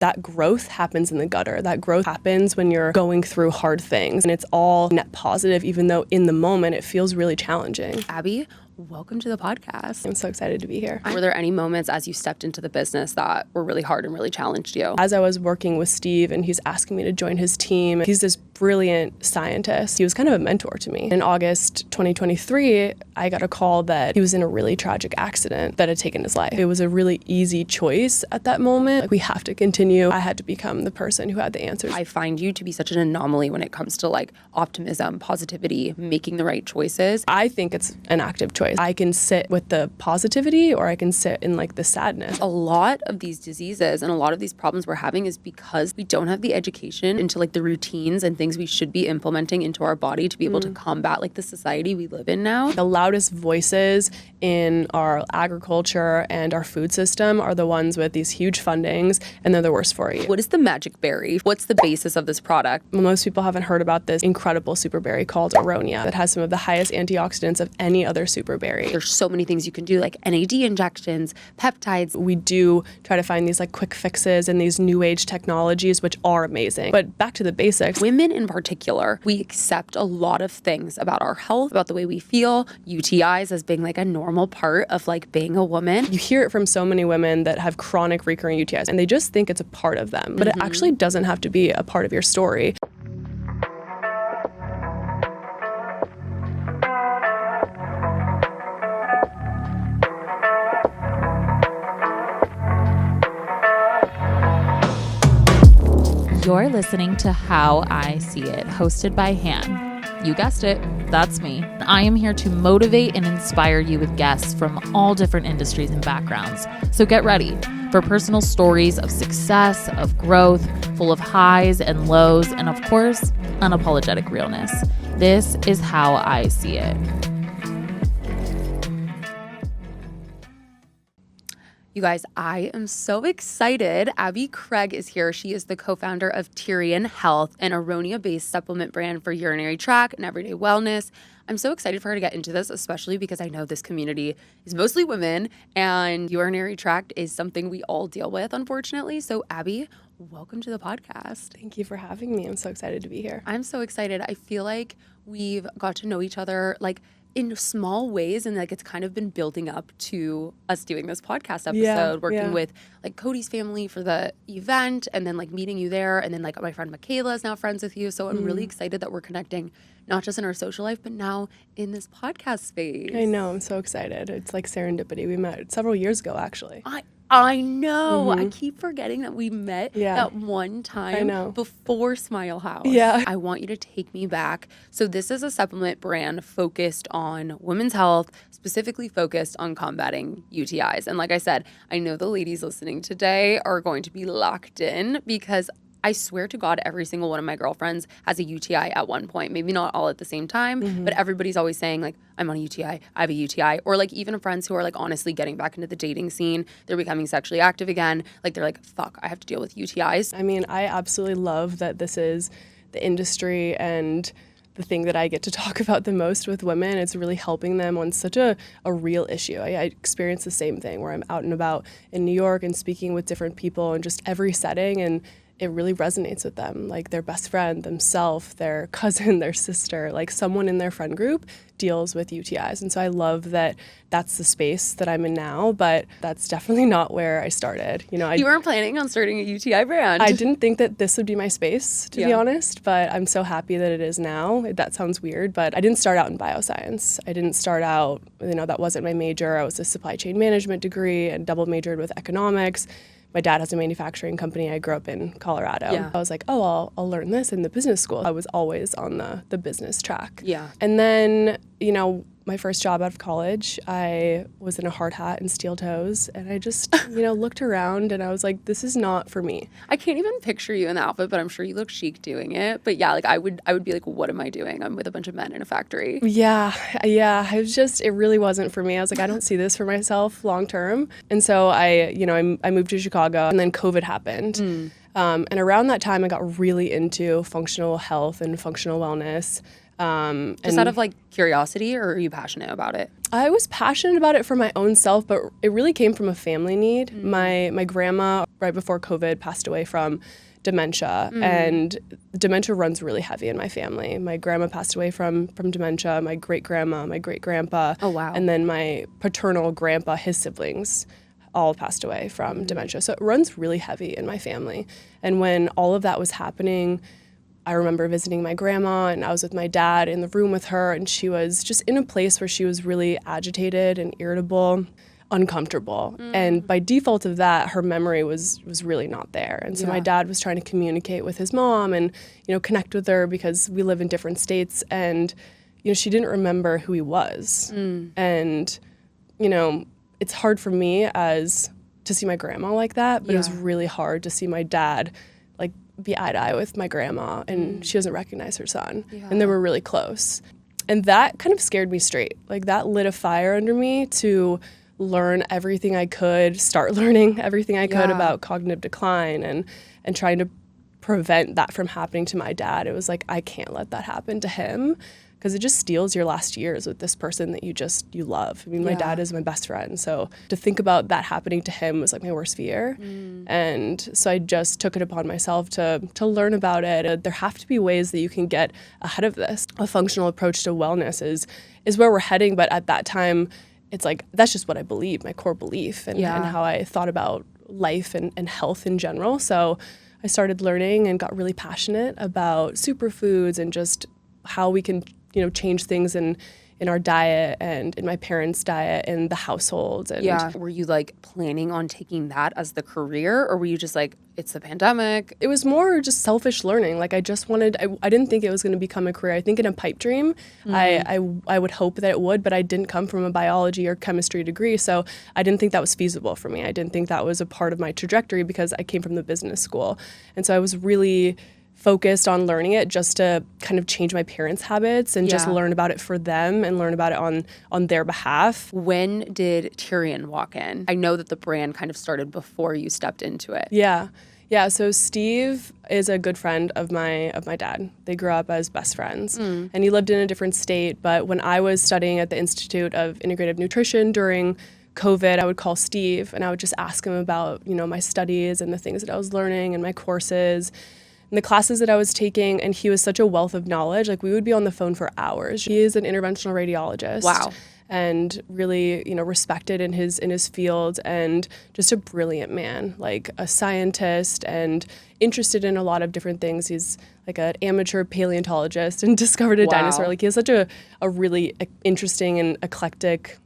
That growth happens in the gutter. That growth happens when you're going through hard things, and it's all net positive, even though in the moment it feels really challenging. Abby, welcome to the podcast. I'm so excited to be here. Were there any moments as you stepped into the business that were really hard and really challenged you? As I was working with Steve and he's asking me to join his team, he's this brilliant scientist. He was kind of a mentor to me. In August 2023, I got a call that he was in a really tragic accident that had taken his life. It was a really easy choice at that moment. Like, we have to continue. I had to become the person who had the answers. I find you to be such an anomaly when it comes to like optimism, positivity, making the right choices. I think it's an active choice. I can sit with the positivity or I can sit in like the sadness. A lot of these diseases and a lot of these problems we're having is because we don't have the education into like the routines and things we should be implementing into our body to be able to combat like the society we live in now. The loudest voices in our agriculture and our food system are the ones with these huge fundings, and they're the worst for you. What is the magic berry? What's the basis of this product? Most people haven't heard about this incredible super berry called Aronia that has some of the highest antioxidants of any other super berry. There's so many things you can do, like NAD injections, peptides. We do try to find these like quick fixes and these new age technologies, which are amazing. But back to the basics. Women in particular, we accept a lot of things about our health, about the way we feel, UTIs as being like a normal part of like being a woman. You hear it from so many women that have chronic recurring UTIs and they just think it's a part of them, but it actually doesn't have to be a part of your story. You're listening to How I See It, hosted by Han. You guessed it, that's me. I am here to motivate and inspire you with guests from all different industries and backgrounds. So get ready for personal stories of success, of growth, full of highs and lows, and of course, unapologetic realness. This is How I See It. You guys, I am so excited. Abby Krage is here. She is the co-founder of Tyrian Health, an Aronia-based supplement brand for urinary tract and everyday wellness. I'm so excited for her to get into this, especially because I know this community is mostly women and urinary tract is something we all deal with, unfortunately. So Abby, welcome to the podcast. Thank you for having me. I'm so excited to be here. I'm so excited. I feel like we've got to know each other like in small ways, and like it's kind of been building up to us doing this podcast episode, working with like Cody's family for the event, and then like meeting you there, and then like my friend Michaela is now friends with you. So I'm really excited that we're connecting, not just in our social life, but now in this podcast space. I know, I'm so excited. It's like serendipity. We met several years ago, actually. I know. I keep forgetting that we met at one time before Smile House. Yeah. I want you to take me back. So this is a supplement brand focused on women's health, specifically focused on combating UTIs. And like I said, I know the ladies listening today are going to be locked in because I swear to God, every single one of my girlfriends has a UTI at one point. Maybe not all at the same time, but everybody's always saying like, I'm on a UTI, I have a UTI. Or like even friends who are like honestly getting back into the dating scene, they're becoming sexually active again. Like they're like, fuck, I have to deal with UTIs. I mean, I absolutely love that this is the industry and the thing that I get to talk about the most with women. It's really helping them on such a real issue. I experience the same thing where I'm out and about in New York and speaking with different people in just every setting, and it really resonates with them, like their best friend, themselves, their cousin, their sister, like someone in their friend group deals with UTIs. And so I love that that's the space that I'm in now, but that's definitely not where I started. You know, you weren't planning on starting a UTI brand. I didn't think that this would be my space, to be honest, but I'm so happy that it is now. That sounds weird, but I didn't start out in bioscience. I didn't start out, that wasn't my major. I was a supply chain management degree and double majored with economics. My dad has a manufacturing company. I grew up in Colorado. Yeah. I was like, I'll learn this in the business school. I was always on the business track. Yeah. And then, my first job out of college, I was in a hard hat and steel toes. And I just, looked around and I was like, this is not for me. I can't even picture you in the outfit, but I'm sure you look chic doing it. But yeah, like I would be like, what am I doing? I'm with a bunch of men in a factory. Yeah. It really wasn't for me. I was like, I don't see this for myself long term. And so I moved to Chicago, and then COVID happened. And around that time, I got really into functional health and functional wellness. Just out of like curiosity, or are you passionate about it? I was passionate about it for my own self, but it really came from a family need. My grandma, right before COVID, passed away from dementia, and dementia runs really heavy in my family. My grandma passed away from dementia, my great-grandma, my great-grandpa. Oh, wow. And then my paternal grandpa, his siblings, all passed away from dementia. So it runs really heavy in my family. And when all of that was happening, I remember visiting my grandma, and I was with my dad in the room with her, and she was just in a place where she was really agitated and irritable, uncomfortable. And by default of that, her memory was really not there. And so my dad was trying to communicate with his mom and, connect with her, because we live in different states, and, she didn't remember who he was. And, it's hard for me to see my grandma like that, but it was really hard to see my dad like be eye to eye with my grandma, and she doesn't recognize her son. And they were really close. And that kind of scared me straight. Like, that lit a fire under me to learn everything I could, start learning everything I could about cognitive decline and trying to prevent that from happening to my dad. It was like, I can't let that happen to him, because it just steals your last years with this person that you love. I mean, my dad is my best friend. So to think about that happening to him was like my worst fear. And so I just took it upon myself to learn about it. There have to be ways that you can get ahead of this. A functional approach to wellness is where we're heading. But at that time, it's like, that's just what I believe, my core belief, and how I thought about life and health in general. So I started learning and got really passionate about superfoods and just how we can change things in our diet and in my parents' diet and the household. And were you like planning on taking that as the career, or were you just like, it's the pandemic? It was more just selfish learning. Like, I just wanted, I didn't think it was going to become a career. I think in a pipe dream, I would hope that it would, but I didn't come from a biology or chemistry degree. So I didn't think that was feasible for me. I didn't think that was a part of my trajectory, because I came from the business school. And so I was really focused on learning it just to kind of change my parents' habits and just learn about it for them and learn about it on their behalf. When did Tyrian walk in? I know that the brand kind of started before you stepped into it. Yeah, so Steve is a good friend of my dad. They grew up as best friends, and he lived in a different state. But when I was studying at the Institute of Integrative Nutrition during COVID, I would call Steve and I would just ask him about, my studies and the things that I was learning and my courses and the classes that I was taking. And he was such a wealth of knowledge. Like, we would be on the phone for hours. He is an interventional radiologist. Wow. And really, respected in his field, and just a brilliant man, like a scientist and interested in a lot of different things. He's like an amateur paleontologist and discovered a dinosaur. Like, he has such a really interesting and eclectic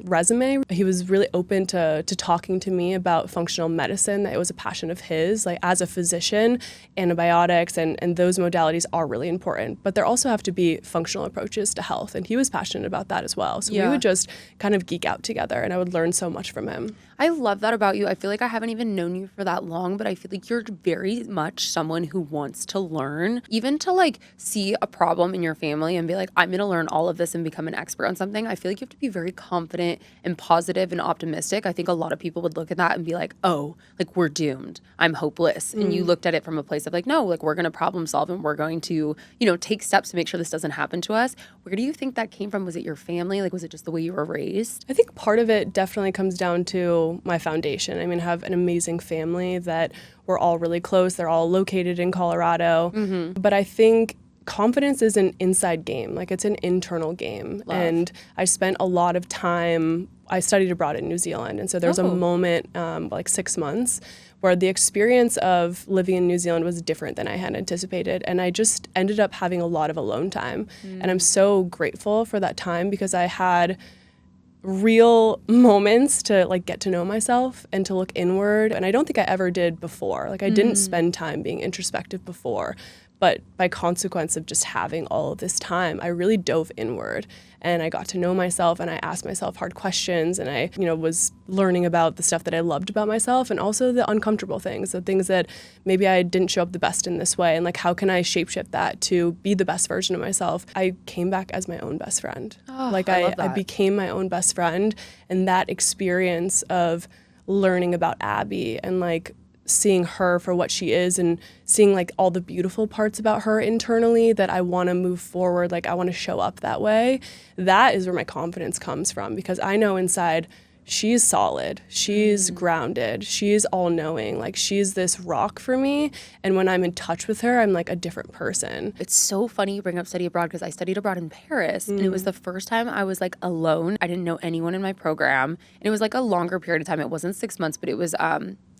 resume. He was really open to talking to me about functional medicine, that it was a passion of his. Like, as a physician, antibiotics and those modalities are really important, but there also have to be functional approaches to health, and he was passionate about that as well. So we would just kind of geek out together, and I would learn so much from him. I love that about you. I feel like I haven't even known you for that long, but I feel like you're very much someone who wants to learn, even to like see a problem in your family and be like, I'm going to learn all of this and become an expert on something. I feel like you have to be very confident and positive and optimistic. I think a lot of people would look at that and be like, oh, like, we're doomed. I'm hopeless. And you looked at it from a place of like, no, like, we're going to problem solve and we're going to, take steps to make sure this doesn't happen to us. Where do you think that came from? Was it your family? Like, was it just the way you were raised? I think part of it definitely comes down to my foundation. I mean, I have an amazing family that we're all really close. They're all located in Colorado. But I think confidence is an inside game. Like, it's an internal game. Love. And I spent a lot of time, I studied abroad in New Zealand. And so there was a moment, like 6 months, where the experience of living in New Zealand was different than I had anticipated. And I just ended up having a lot of alone time. And I'm so grateful for that time, because I had real moments to like get to know myself and to look inward. And I don't think I ever did before. Like, I didn't spend time being introspective before. But by consequence of just having all of this time, I really dove inward, and I got to know myself, and I asked myself hard questions, and I, was learning about the stuff that I loved about myself, and also the uncomfortable things, the things that maybe I didn't show up the best in this way, and like, how can I shapeshift that to be the best version of myself? I came back as my own best friend. I became my own best friend, and that experience of learning about Abby and like seeing her for what she is and seeing like all the beautiful parts about her internally that I want to move forward, like I want to show up that way. That is where my confidence comes from, because I know inside she's solid, she's grounded, she's all-knowing, like she's this rock for me, and when I'm in touch with her, I'm like a different person. It's so funny you bring up study abroad, because I studied abroad in Paris, and it was the first time I was like alone. I didn't know anyone in my program, and it was like a longer period of time. It wasn't 6 months, but it was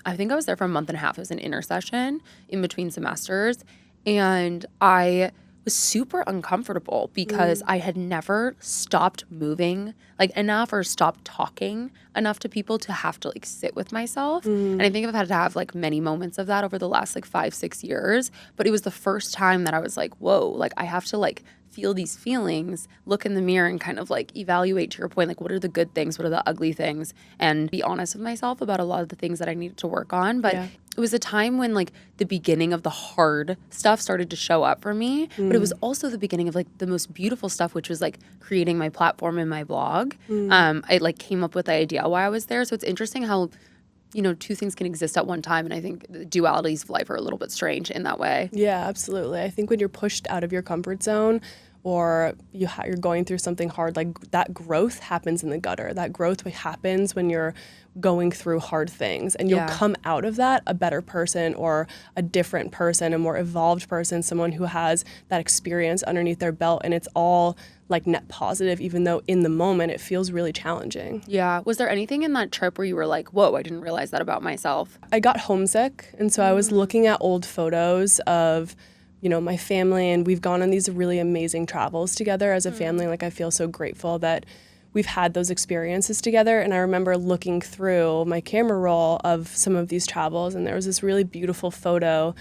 I think I was there for a month and a half. It was an intersession in between semesters, and I was super uncomfortable because I had never stopped moving like enough or stopped talking enough to people to have to like sit with myself. And I think I've had to have like many moments of that over the last like 5-6 years, but it was the first time that I was like, whoa, like I have to like feel these feelings, look in the mirror and kind of like evaluate, to your point, like what are the good things, what are the ugly things, and be honest with myself about a lot of the things that I needed to work on. But it was a time when like the beginning of the hard stuff started to show up for me, but it was also the beginning of like the most beautiful stuff, which was like creating my platform and my blog. I like came up with the idea why I was there. So it's interesting how, you know, two things can exist at one time. And I think the dualities of life are a little bit strange in that way. Yeah, absolutely. I think when you're pushed out of your comfort zone, or you're going through something hard, like that growth happens in the gutter. That growth happens when you're going through hard things, and you'll come out of that a better person, or a different person, a more evolved person, someone who has that experience underneath their belt, and it's all like net positive, even though in the moment it feels really challenging. Yeah. Was there anything in that trip where you were like, whoa, I didn't realize that about myself? I got homesick, and so I was looking at old photos of, you know, my family, and we've gone on these really amazing travels together as a family. Like I feel so grateful that we've had those experiences together. And I remember looking through my camera roll of some of these travels, and there was this really beautiful photo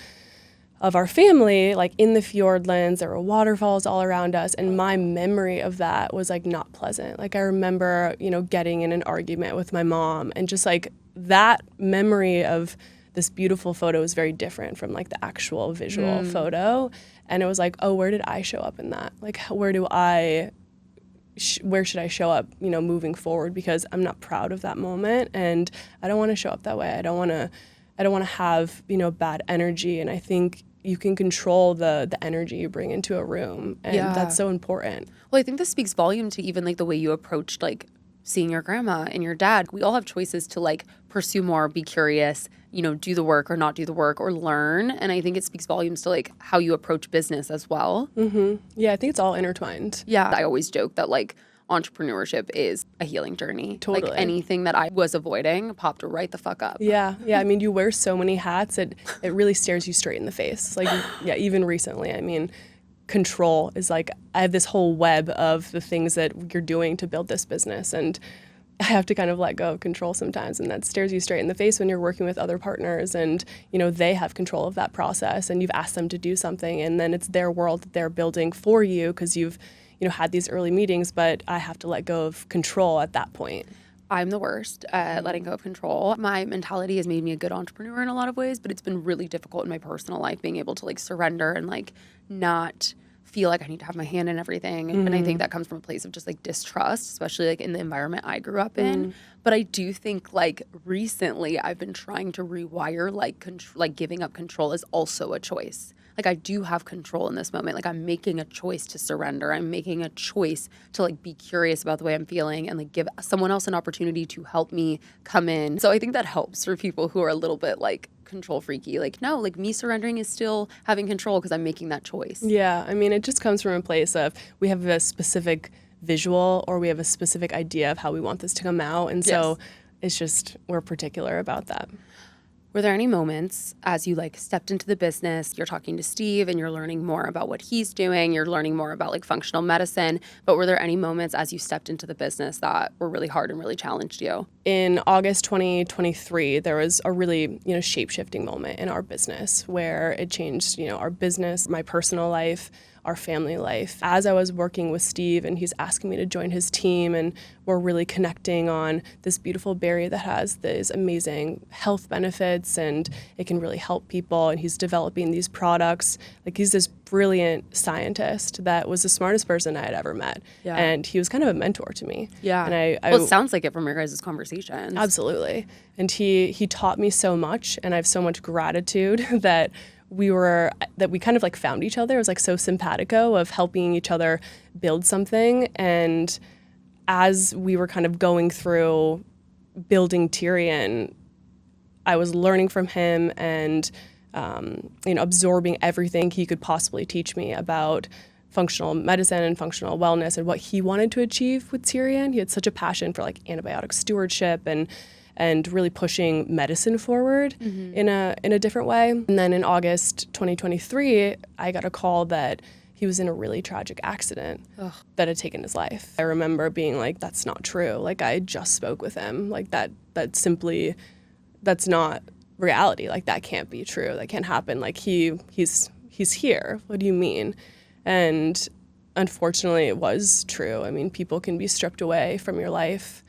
of our family, like in the fjordlands. There were waterfalls all around us, and my memory of that was like not pleasant. Like I remember, you know, getting in an argument with my mom, and just like that memory of this beautiful photo is very different from like the actual visual photo. And it was like, oh, where did I show up in that? Like, where should I show up, you know, moving forward? Because I'm not proud of that moment, and I don't want to show up that way. I don't want to have, you know, bad energy. And I think you can control the energy you bring into a room, and that's so important. Well, I think this speaks volume to even like the way you approached like seeing your grandma and your dad. We all have choices to like pursue more, be curious, you know, do the work or not do the work, or learn. And I think it speaks volumes to like how you approach business as well. Yeah, I think it's all intertwined. Yeah. I always joke that like entrepreneurship is a healing journey. Totally. Like anything that I was avoiding popped right the fuck up. Yeah. I mean, you wear so many hats, it really stares you straight in the face. Like, yeah, even recently, I mean, control is like, I have this whole web of the things that you're doing to build this business, and I have to kind of let go of control sometimes, and that stares you straight in the face when you're working with other partners, and you know they have control of that process, and you've asked them to do something, and then it's their world that they're building for you because you've, you know, had these early meetings, but I have to let go of control at that point. I'm the worst at letting go of control. My mentality has made me a good entrepreneur in a lot of ways, but it's been really difficult in my personal life being able to like surrender and like not feel like I need to have my hand in everything. And I think that comes from a place of just like distrust, especially like in the environment I grew up in. But I do think like recently I've been trying to rewire like giving up control is also a choice. Like I do have control in this moment. Like I'm making a choice to surrender. I'm making a choice to like be curious about the way I'm feeling and like give someone else an opportunity to help me come in. So I think that helps for people who are a little bit like control freaky. Like, no, like me surrendering is still having control because I'm making that choice. Yeah, I mean, it just comes from a place of we have a specific visual or we have a specific idea of how we want this to come out. And so it's just, we're particular about that. Were there any moments as you like stepped into the business, you're talking to Steve and you're learning more about what he's doing, you're learning more about like functional medicine, but were there any moments as you stepped into the business that were really hard and really challenged you? In August 2023, there was a really, you know, shape-shifting moment in our business where it changed, you know, our business, my personal life, our family life. As I was working with Steve and he's asking me to join his team and we're really connecting on this beautiful berry that has these amazing health benefits and it can really help people, and he's developing these products. Like he's this brilliant scientist that was the smartest person I had ever met. Yeah. And he was kind of a mentor to me. Yeah. And well, it sounds like it from your guys' conversations. Absolutely. And he taught me so much, and I have so much gratitude that we kind of like found each other. It was like so simpatico of helping each other build something. And as we were kind of going through building Tyrian, I was learning from him and absorbing everything he could possibly teach me about functional medicine and functional wellness and what he wanted to achieve with Tyrian. He had such a passion for like antibiotic stewardship and really pushing medicine forward in a different way. And then in August 2023, I got a call that he was in a really tragic accident that had taken his life. I remember being like, that's not true. Like, I just spoke with him. Like, that's not reality. Like, that can't be true. That can't happen. Like, he's here. What do you mean? And unfortunately, it was true. I mean, people can be stripped away from your life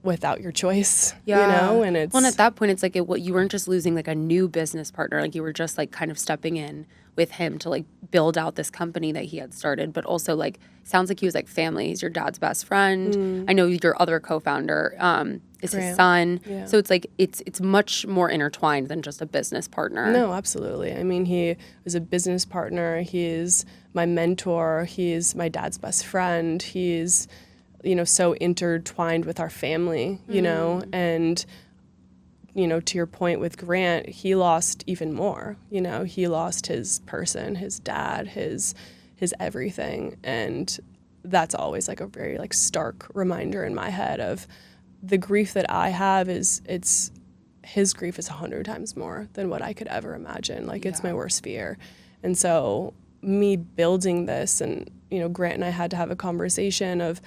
without your choice, and it's... Well, and at that point, it's like you weren't just losing like a new business partner, like you were just like kind of stepping in with him to like build out this company that he had started, but also like, sounds like he was like family. He's your dad's best friend. I know your other co-founder is his son. Yeah. So it's like, it's much more intertwined than just a business partner. No, absolutely. I mean, he was a business partner. He's my mentor. He's my dad's best friend. He's so intertwined with our family, and, to your point with Grant, he lost even more, he lost his person, his dad, his everything. And that's always like a very like stark reminder in my head of the grief that I have his grief is 100 times more than what I could ever imagine. Like, it's my worst fear. And so me building this and, Grant and I had to have a conversation of,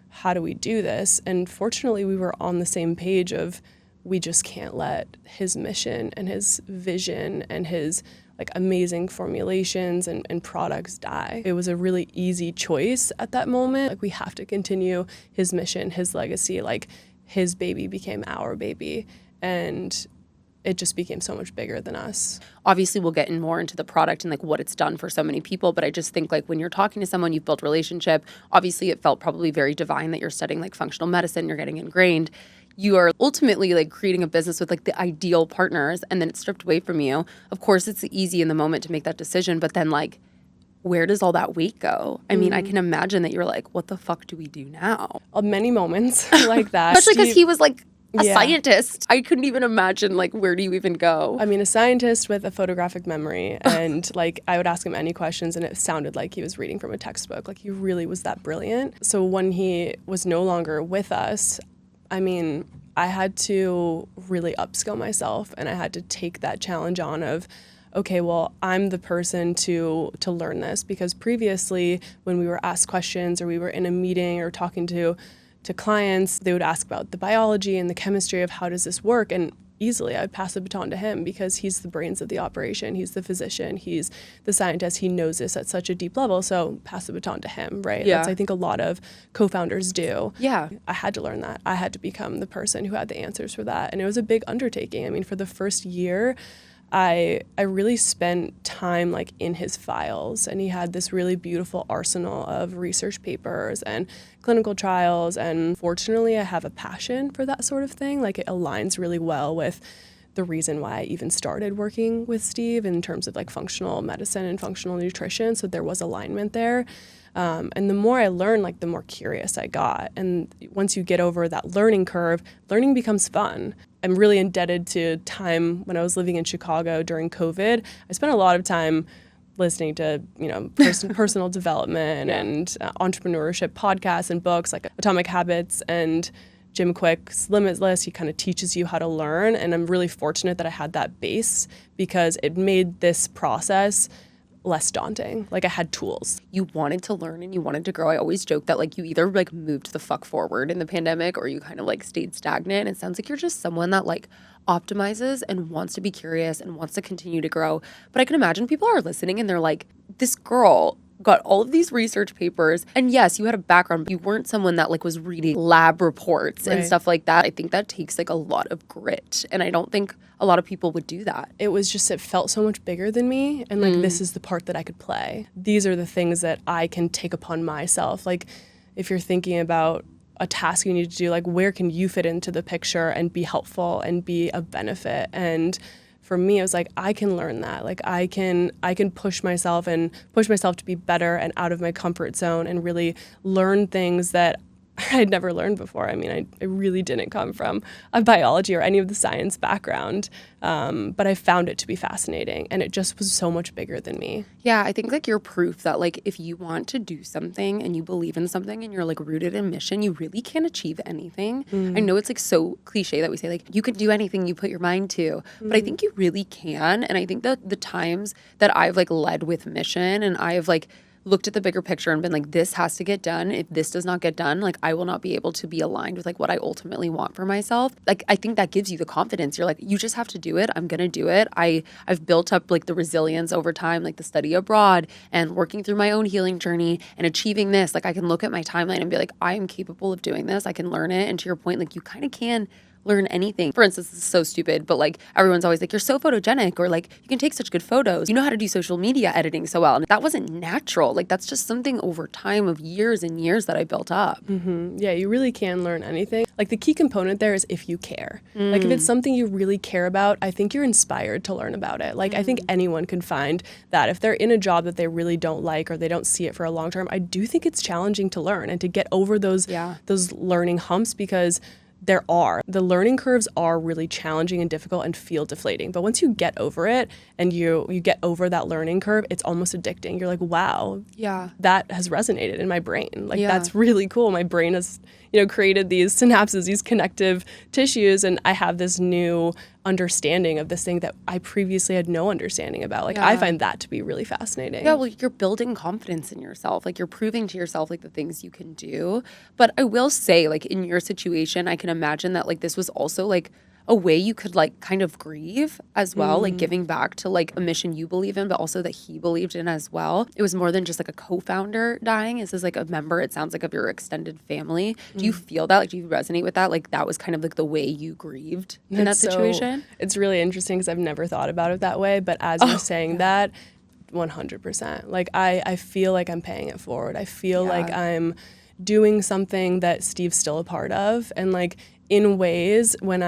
how do we do this? And fortunately, we were on the same page of, we just can't let his mission and his vision and his like amazing formulations and products die. It was a really easy choice at that moment. Like, we have to continue his mission, his legacy. Like, his baby became our baby, and it just became so much bigger than us. Obviously, we'll get in more into the product and like what it's done for so many people. But I just think like when you're talking to someone, you've built relationship, obviously it felt probably very divine that you're studying like functional medicine, you're getting ingrained. You are ultimately like creating a business with like the ideal partners, and then it's stripped away from you. Of course, it's easy in the moment to make that decision, but then like, where does all that weight go? I mean, I can imagine that you're like, what the fuck do we do now? Many moments like that. Especially because he was like a scientist. I couldn't even imagine, like, where do you even go? I mean, a scientist with a photographic memory. And, like, I would ask him any questions, and it sounded like he was reading from a textbook. Like, he really was that brilliant. So when he was no longer with us, I mean, I had to really upskill myself, and I had to take that challenge on of, okay, well, I'm the person to learn this. Because previously, when we were asked questions or we were in a meeting or talking to clients, they would ask about the biology and the chemistry of how does this work, and easily I'd pass the baton to him because he's the brains of the operation, he's the physician, he's the scientist, he knows this at such a deep level, so pass the baton to him, right? Yeah. That's, I think, a lot of co-founders do. Yeah. I had to learn that. I had to become the person who had the answers for that, and it was a big undertaking. I mean, for the first year, I really spent time like in his files, and he had this really beautiful arsenal of research papers and clinical trials, and fortunately I have a passion for that sort of thing. Like, it aligns really well with the reason why I even started working with Steve in terms of like functional medicine and functional nutrition, so there was alignment there. And the more I learned, like, the more curious I got. And once you get over that learning curve, learning becomes fun. I'm really indebted to time when I was living in Chicago during COVID. I spent a lot of time listening to, personal development and entrepreneurship podcasts and books like Atomic Habits and Jim Quick's Limitless. He kind of teaches you how to learn. And I'm really fortunate that I had that base because it made this process less daunting. Like, I had tools. You wanted to learn and you wanted to grow. I always joke that like you either like moved the fuck forward in the pandemic or you kind of like stayed stagnant. It sounds like you're just someone that like optimizes and wants to be curious and wants to continue to grow. But I can imagine people are listening and they're like, this girl got all of these research papers. And yes, you had a background, but you weren't someone that like was reading lab reports and stuff like that. I think that takes like a lot of grit. And I don't think a lot of people would do that. It was just, it felt so much bigger than me. And like, this is the part that I could play. These are the things that I can take upon myself. Like, if you're thinking about a task you need to do, like, where can you fit into the picture and be helpful and be of benefit? And for me, it was like, I can learn that. Like, I can push myself to be better and out of my comfort zone and really learn things that I'd never learned before. I mean, I really didn't come from a biology or any of the science background, but I found it to be fascinating, and it just was so much bigger than me. Yeah, I think like you're proof that like if you want to do something and you believe in something and you're like rooted in mission, you really can achieve anything. I know it's like so cliche that we say like you can do anything you put your mind to, but I think you really can. And I think that the times that I've like led with mission and I've like looked at the bigger picture and been like, this has to get done. If this does not get done, like I will not be able to be aligned with like what I ultimately want for myself. Like I think that gives you the confidence. You're like, you just have to do it. I'm gonna do it. I've built up like the resilience over time, like the study abroad and working through my own healing journey and achieving this. Like I can look at my timeline and be like, I am capable of doing this. I can learn it. And to your point, like you kind of can learn anything. For instance, this is so stupid, but like everyone's always like, you're so photogenic, or like you can take such good photos. You know how to do social media editing so well. And that wasn't natural. Like that's just something over time of years and years that I built up. Yeah, you really can learn anything. Like the key component there is if you care. Like if it's something you really care about, I think you're inspired to learn about it. Like I think anyone can find that if they're in a job that they really don't like or they don't see it for a long term, I do think it's challenging to learn and to get over those learning humps, because the learning curves are really challenging and difficult and feel deflating. But once you get over it and you get over that learning curve, it's almost addicting. You're like, wow, that has resonated in my brain. Like that's really cool. My brain has, created these synapses, these connective tissues, and I have this new understanding of this thing that I previously had no understanding about. Like I find that to be really fascinating. Yeah, well, you're building confidence in yourself. Like you're proving to yourself like the things you can do. But I will say, like in your situation, I can imagine that like this was also like a way you could like kind of grieve as well, like giving back to like a mission you believe in, but also that he believed in as well. It was more than just like a co-founder dying. This is like a member, it sounds like, of your extended family. Do you feel that? Like, do you resonate with that? Like that was kind of like the way you grieved in that situation? It's really interesting because I've never thought about it that way. But as you're saying that, 100%. Like I feel like I'm paying it forward. I feel like I'm doing something that Steve's still a part of. And like in ways when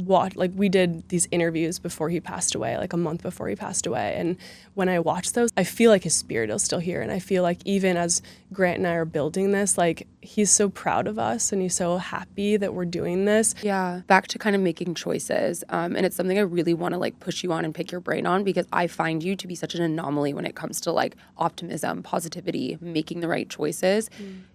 like we did these interviews before he passed away, like a month before he passed away. And when I watch those, I feel like his spirit is still here. And I feel like even as Grant and I are building this, like he's so proud of us and he's so happy that we're doing this. Yeah. Back to kind of making choices. And it's something I really want to like push you on and pick your brain on, because I find you to be such an anomaly when it comes to like optimism, positivity, making the right choices.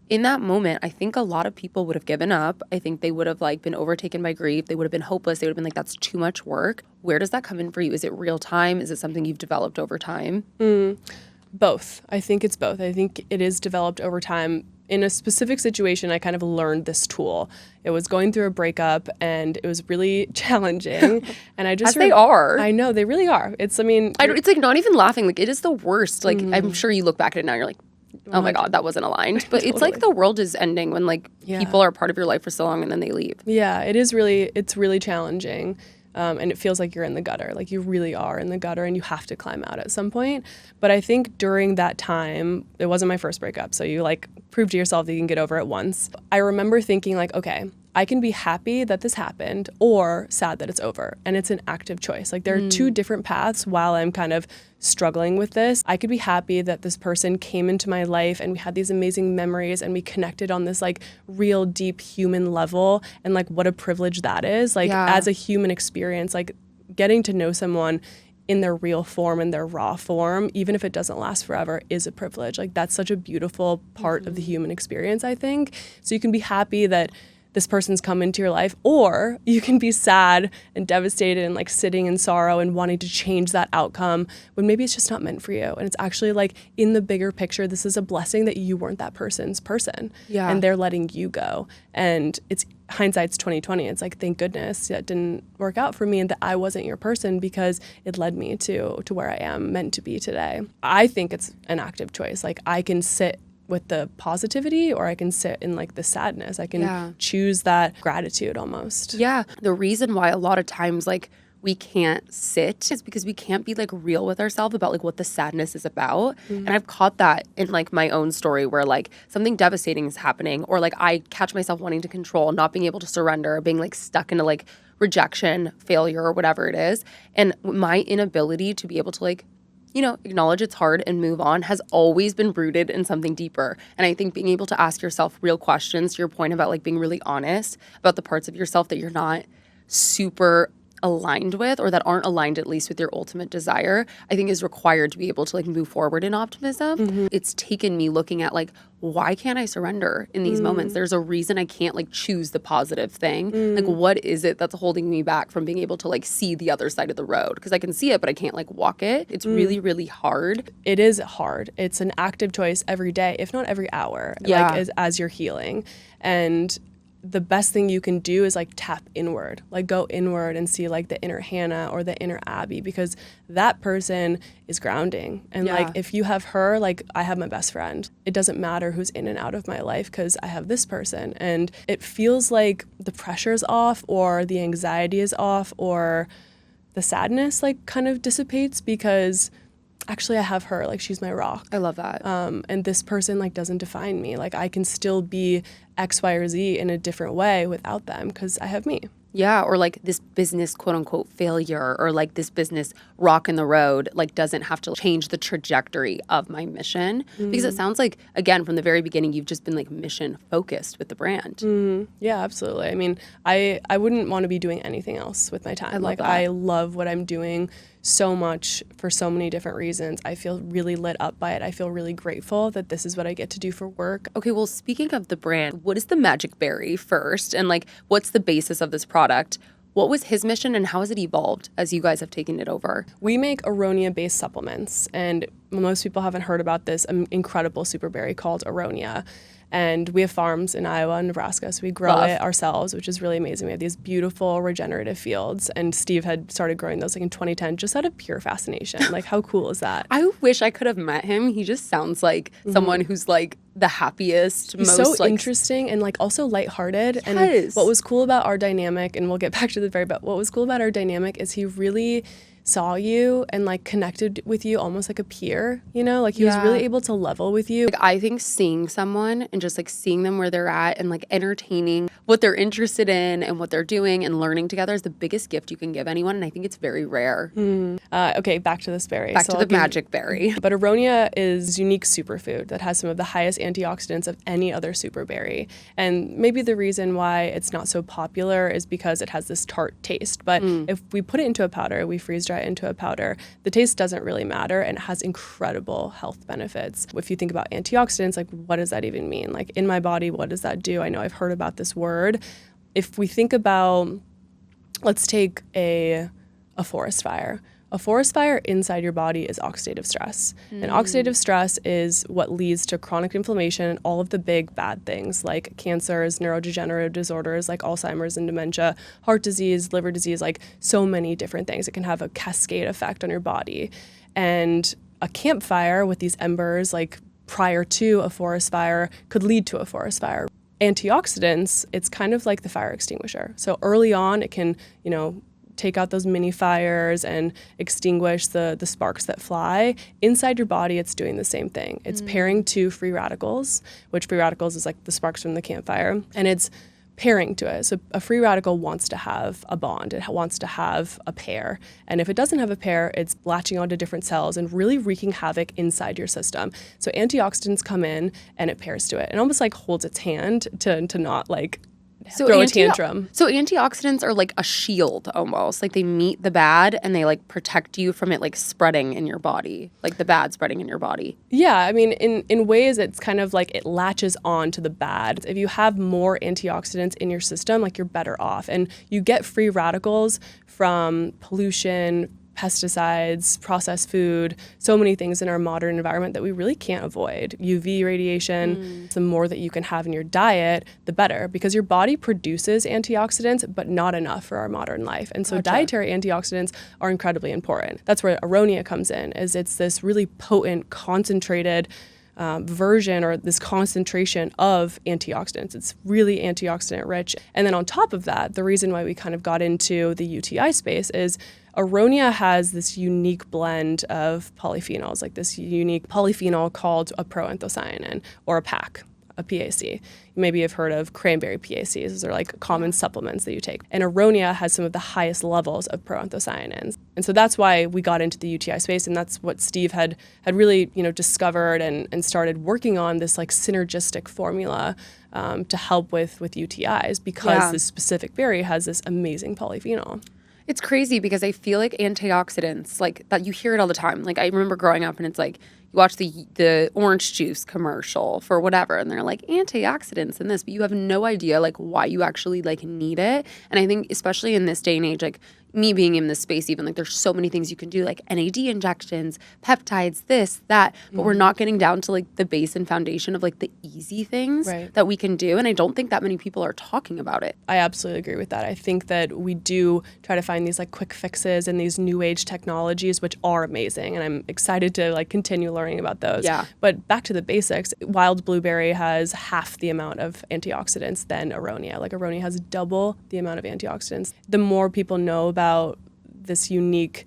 In that moment, I think a lot of people would have given up. I think they would have like been overtaken by grief. They would have been hopeless. They would have been like, that's too much work. Where does that come in for you? Is it real time? Is it something you've developed over time? Both. I think it's both. I think it is developed over time. In a specific situation, I kind of learned this tool. It was going through a breakup and it was really challenging. And I just— As they are. I know, they really are. It's like not even laughing. Like it is the worst. Like I'm sure you look back at it now, you're like, oh my God, that wasn't aligned. But Totally. It's like the world is ending when like people are part of your life for so long and then they leave. Yeah, it's really challenging. And it feels like you're in the gutter, like you really are in the gutter and you have to climb out at some point. But I think during that time, it wasn't my first breakup. So you like prove to yourself that you can get over it once. I remember thinking like, okay, I can be happy that this happened or sad that it's over. And it's an active choice. Like there are two different paths while I'm kind of struggling with this. I could be happy that this person came into my life and we had these amazing memories and we connected on this like real deep human level. And like what a privilege that is. Like as a human experience, like getting to know someone in their real form and their raw form, even if it doesn't last forever, is a privilege. Like that's such a beautiful part of the human experience, I think. So you can be happy that this person's come into your life, or you can be sad and devastated and like sitting in sorrow and wanting to change that outcome when maybe it's just not meant for you. And it's actually like in the bigger picture, this is a blessing that you weren't that person's person and they're letting you go. And hindsight's 2020. It's like, thank goodness that didn't work out for me and that I wasn't your person, because it led me to where I am meant to be today. I think it's an active choice. Like, I can sit with the positivity, or I can sit in like the sadness. I can choose that gratitude almost. Yeah. The reason why a lot of times like we can't sit is because we can't be like real with ourselves about like what the sadness is about. And I've caught that in like my own story where like something devastating is happening, or like I catch myself wanting to control, not being able to surrender, being like stuck into like rejection, failure, or whatever it is. And my inability to be able to like, you know, acknowledge it's hard and move on has always been rooted in something deeper. And I think being able to ask yourself real questions, to your point about like being really honest about the parts of yourself that you're not super aligned with, or that aren't aligned at least with your ultimate desire, I think is required to be able to like move forward in optimism. It's taken me looking at like, why can't I surrender in these moments? There's a reason I can't like choose the positive thing. Like, what is it that's holding me back from being able to like see the other side of the road? Because I can see it, but I can't like walk it. It's really, really hard. It is hard. It's an active choice every day, if not every hour, like as you're healing. And the best thing you can do is like tap inward, like go inward and see like the inner Hannah or the inner Abby, because that person is grounding. And like, if you have her, like I have my best friend, it doesn't matter who's in and out of my life because I have this person. And it feels like the pressure's off, or the anxiety is off, or the sadness like kind of dissipates, because actually I have her, like she's my rock. I love that. And this person like doesn't define me. Like I can still be X, Y, or Z in a different way without them, because I have me. Yeah, or like this business quote unquote failure, or like this business rock in the road, like doesn't have to change the trajectory of my mission. Because it sounds like, again, from the very beginning, you've just been like mission focused with the brand. Yeah, absolutely. I mean, I wouldn't want to be doing anything else with my time. I love what I'm doing so much for so many different reasons. I feel really lit up by it. I feel really grateful that this is what I get to do for work. Okay, well, speaking of the brand, what is the Magic Berry first? And like, what's the basis of this product? What was his mission and how has it evolved as you guys have taken it over? We make Aronia-based supplements, and most people haven't heard about this incredible super berry called Aronia. And we have farms in Iowa and Nebraska, so we grow it ourselves, which is really amazing. We have these beautiful regenerative fields, and Steve had started growing those like in 2010 just out of pure fascination. Like, how cool is that? I wish I could have met him. He just sounds like someone who's like the happiest, He's most so like interesting and like also lighthearted. Yes. And what was cool about our dynamic, and we'll get back to the very bit, what was cool about our dynamic is he really saw you and like connected with you almost like a peer, you know, like he was really able to level with you. Like, I think seeing someone and just like seeing them where they're at and like entertaining what they're interested in and what they're doing and learning together is the biggest gift you can give anyone. And I think it's very rare. Okay, back to this berry. Back to the Magic Berry. But Aronia is unique superfood that has some of the highest antioxidants of any other super berry. And maybe the reason why it's not so popular is because it has this tart taste. But if we put it into a powder, we freeze dry it into a powder, the taste doesn't really matter, and it has incredible health benefits. If you think about antioxidants, like what does that even mean? Like in my body, what does that do? I know I've heard about this word. If we think about, let's take a forest fire. A forest fire inside your body is oxidative stress. And oxidative stress is what leads to chronic inflammation and all of the big bad things like cancers, neurodegenerative disorders like Alzheimer's and dementia, heart disease, liver disease, like so many different things. It can have a cascade effect on your body. And a campfire with these embers, like prior to a forest fire, could lead to a forest fire. Antioxidants, it's kind of like the fire extinguisher. So early on, it can, you know, take out those mini fires and extinguish the sparks that fly. Inside your body, it's doing the same thing. It's pairing to free radicals, which free radicals is like the sparks from the campfire, and it's pairing to it. So a free radical wants to have a bond. It wants to have a pair. And if it doesn't have a pair, it's latching onto different cells and really wreaking havoc inside your system. So antioxidants come in and it pairs to it and almost like holds its hand to not like throw a tantrum. So antioxidants are like a shield almost. Like they meet the bad and they like protect you from it like spreading in your body, like the bad spreading in your body. Yeah, I mean, in ways it's kind of like it latches on to the bad. If you have more antioxidants in your system, like you're better off. And you get free radicals from pollution, pesticides, processed food, so many things in our modern environment that we really can't avoid. UV radiation, the more that you can have in your diet, the better, because your body produces antioxidants, but not enough for our modern life. And so dietary antioxidants are incredibly important. That's where Aronia comes in, is it's this really potent, concentrated version or this concentration of antioxidants. It's really antioxidant rich. And then on top of that, the reason why we kind of got into the UTI space is Aronia has this unique blend of polyphenols, like this unique polyphenol called a proanthocyanin or a PAC. A PAC. You maybe have heard of cranberry PACs. Those are like common supplements that you take. And Aronia has some of the highest levels of proanthocyanins. And so that's why we got into the UTI space, and that's what Steve had really, discovered and started working on, this like synergistic formula to help with UTIs, because this specific berry has this amazing polyphenol. It's crazy because I feel like antioxidants, like that, you hear it all the time. Like I remember growing up and it's like, you watch the orange juice commercial for whatever, and they're like antioxidants in this, but you have no idea like why you actually like need it. And I think especially in this day and age, like me being in this space, even like there's so many things you can do, like NAD injections, peptides, this, that, but we're not getting down to like the base and foundation of like the easy things that we can do. And I don't think that many people are talking about it. I absolutely agree with that. I think that we do try to find these like quick fixes and these new age technologies, which are amazing. And I'm excited to like continue learning about those. Yeah. But back to the basics, wild blueberry has half the amount of antioxidants than Aronia. Like Aronia has double the amount of antioxidants. The more people know about this unique,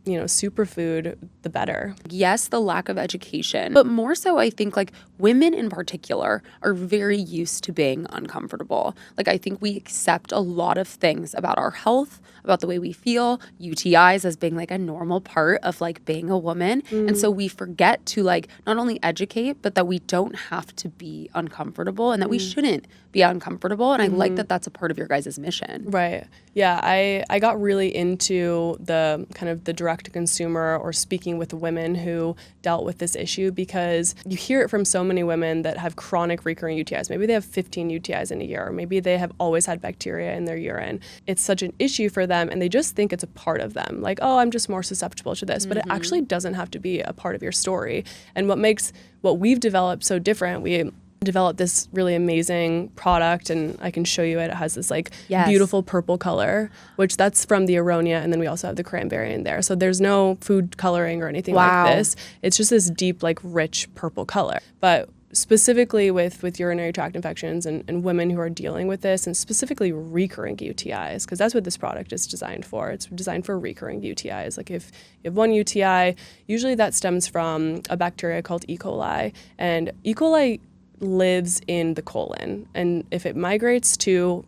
superfood, the better. Yes, the lack of education, but more so I think like women in particular are very used to being uncomfortable. Like I think we accept a lot of things about our health, about the way we feel, UTIs as being like a normal part of like being a woman. And so we forget to like not only educate, but that we don't have to be uncomfortable and that we shouldn't be uncomfortable. And I like that that's a part of your guys' mission. Right. Yeah, I got really into the kind of the direct to consumer or speaking with women who dealt with this issue, because you hear it from so many women that have chronic recurring UTIs. Maybe they have 15 UTIs in a year, or maybe they have always had bacteria in their urine. It's such an issue for them, and they just think it's a part of them. Like, oh, I'm just more susceptible to this. But it actually doesn't have to be a part of your story. And what makes what we've developed so different, we developed this really amazing product, and I can show you it. It has this like beautiful purple color, which that's from the Aronia, and then we also have the cranberry in there. So there's no food coloring or anything like this. It's just this deep, like rich purple color. But specifically with urinary tract infections and women who are dealing with this, and specifically recurring UTIs, because that's what this product is designed for. It's designed for recurring UTIs. Like if you have one UTI, usually that stems from a bacteria called E. coli, and E. coli lives in the colon, and if it migrates to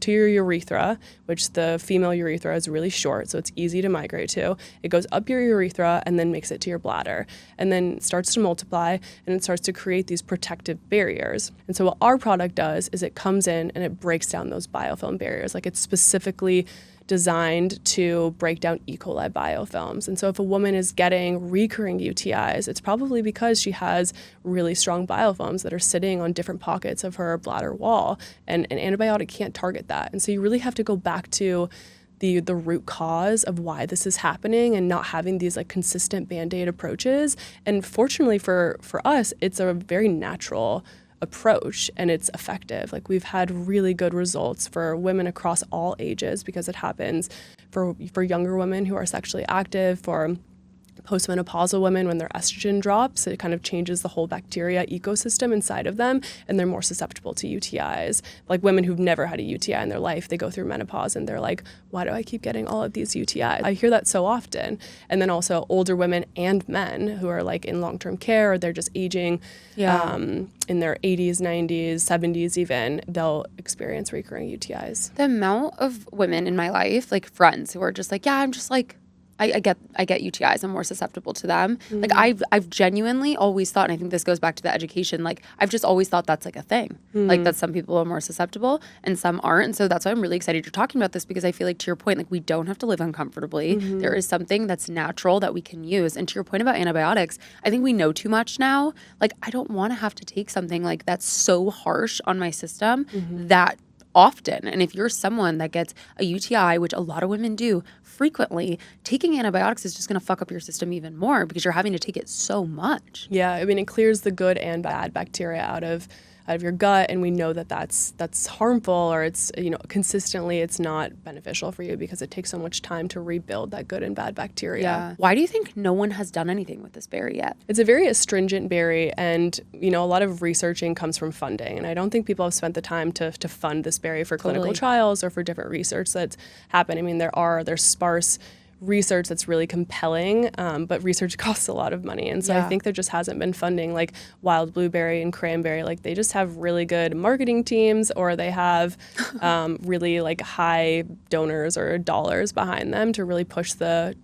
your urethra, which the female urethra is really short, so it's easy to migrate to, it goes up your urethra and then makes it to your bladder, and then starts to multiply, and it starts to create these protective barriers. And so what our product does is it comes in and it breaks down those biofilm barriers. Like it's specifically designed to break down E. coli biofilms. And so if a woman is getting recurring UTIs, it's probably because she has really strong biofilms that are sitting on different pockets of her bladder wall, and an antibiotic can't target that. And so you really have to go back to the root cause of why this is happening, and not having these like consistent Band-Aid approaches. And fortunately for us, it's a very natural approach, and it's effective. Like we've had really good results for women across all ages, because it happens for younger women who are sexually active, for postmenopausal women when their estrogen drops. It kind of changes the whole bacteria ecosystem inside of them, and they're more susceptible to UTIs. Like women who've never had a UTI in their life, they go through menopause and they're like, why do I keep getting all of these UTIs? I hear that so often. And then also older women and men who are like in long-term care, or they're just aging in their 80s, 90s, 70s even, they'll experience recurring UTIs. The amount of women in my life, like friends, who are just like, yeah, I'm just like, I get UTIs. I'm more susceptible to them. Mm-hmm. Like I've genuinely always thought, and I think this goes back to the education, like I've just always thought that's like a thing. Mm-hmm. Like that some people are more susceptible and some aren't. And so that's why I'm really excited you're talking about this, because I feel like, to your point, like we don't have to live uncomfortably. Mm-hmm. There is something that's natural that we can use. And to your point about antibiotics, I think we know too much now. Like I don't want to have to take something like that's so harsh on my system that often. And if you're someone that gets a UTI, which a lot of women do frequently, taking antibiotics is just going to fuck up your system even more because you're having to take it so much. Yeah, I mean, it clears the good and bad bacteria out of your gut, and we know that that's harmful, or it's, you know, consistently it's not beneficial for you because it takes so much time to rebuild that good and bad bacteria. Yeah. Why do you think no one has done anything with this berry yet? It's a very astringent berry, and, you know, a lot of researching comes from funding, and I don't think people have spent the time to fund this berry for clinical trials or for different research that's happened. I mean, there's sparse research that's really compelling, but research costs a lot of money. And so I think there just hasn't been funding. Like wild blueberry and cranberry, like they just have really good marketing teams, or they have really like high donors or dollars behind them to really push their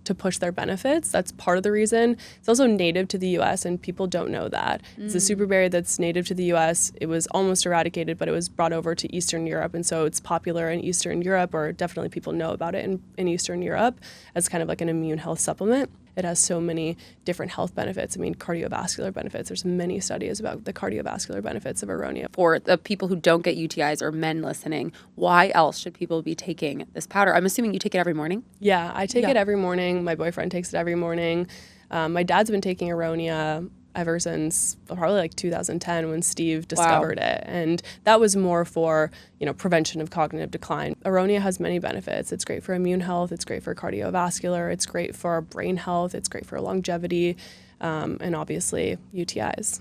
benefits. That's part of the reason. It's also native to the US, and people don't know that. It's a super berry that's native to the US. It was almost eradicated, but it was brought over to Eastern Europe, and so it's popular in Eastern Europe, or definitely people know about it in Eastern Europe as kind of like an immune health supplement. It has so many different health benefits. I mean, cardiovascular benefits. There's many studies about the cardiovascular benefits of Aronia. For the people who don't get UTIs or men listening, why else should people be taking this powder? I'm assuming you take it every morning? Yeah, I take it every morning. My boyfriend takes it every morning. My dad's been taking Aronia ever since probably like 2010 when Steve discovered it. And that was more for, you know, prevention of cognitive decline. Aronia has many benefits. It's great for immune health. It's great for cardiovascular. It's great for brain health. It's great for longevity, and obviously UTIs.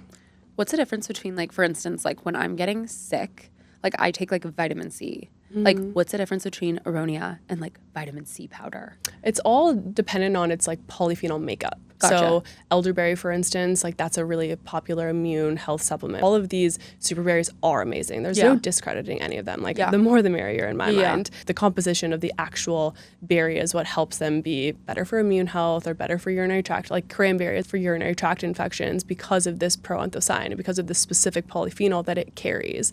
What's the difference between, like, for instance, like when I'm getting sick, like I take like vitamin C. Like, what's the difference between Aronia and like vitamin C powder? It's all dependent on its like polyphenol makeup. Gotcha. So elderberry, for instance, like that's a really popular immune health supplement. All of these super berries are amazing. There's no discrediting any of them. Like the more the merrier in my mind. The composition of the actual berry is what helps them be better for immune health or better for urinary tract. Like cranberry is for urinary tract infections because of this proanthocyanin and because of the specific polyphenol that it carries,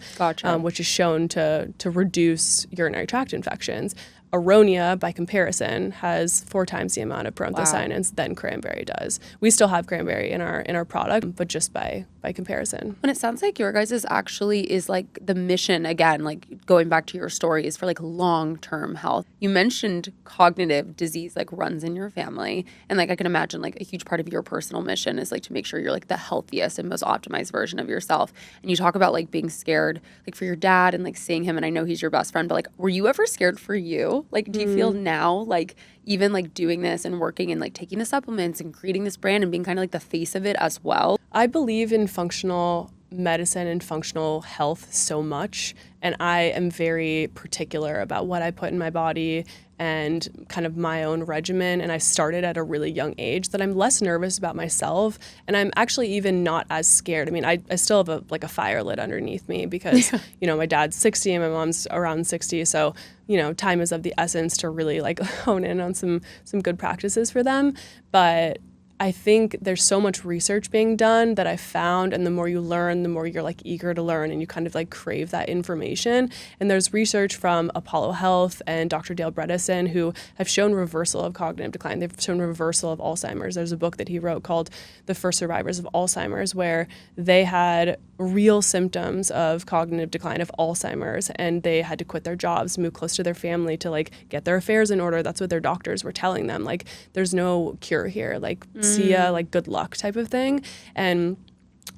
which is shown to reduce urinary tract infections. Aronia, by comparison, has 4 times the amount of proanthocyanins than cranberry does. We still have cranberry in our product, but just by comparison. And it sounds like your guys' actually is like the mission, again, like going back to your story, is for like long-term health. You mentioned cognitive disease like runs in your family. And like I can imagine like a huge part of your personal mission is like to make sure you're like the healthiest and most optimized version of yourself. And you talk about like being scared like for your dad and like seeing him, and I know he's your best friend, but like were you ever scared for you? Like do you feel now like even like doing this and working and like taking the supplements and creating this brand and being kind of like the face of it as well? I believe in functional medicine and functional health so much, and I am very particular about what I put in my body and kind of my own regimen. And I started at a really young age that I'm less nervous about myself, and I'm actually even not as scared. I mean, I still have a fire lit underneath me because you know, my dad's 60 and my mom's around 60, so you know, time is of the essence to really like hone in on some good practices for them. But I think there's so much research being done that I found, and the more you learn, the more you're like eager to learn, and you kind of like crave that information. And there's research from Apollo Health and Dr. Dale Bredesen who have shown reversal of cognitive decline. They've shown reversal of Alzheimer's. There's a book that he wrote called The First Survivors of Alzheimer's, where they had real symptoms of cognitive decline of Alzheimer's, and they had to quit their jobs, move close to their family to like get their affairs in order. That's what their doctors were telling them. Like, there's no cure here. Like, see ya, like good luck type of thing. And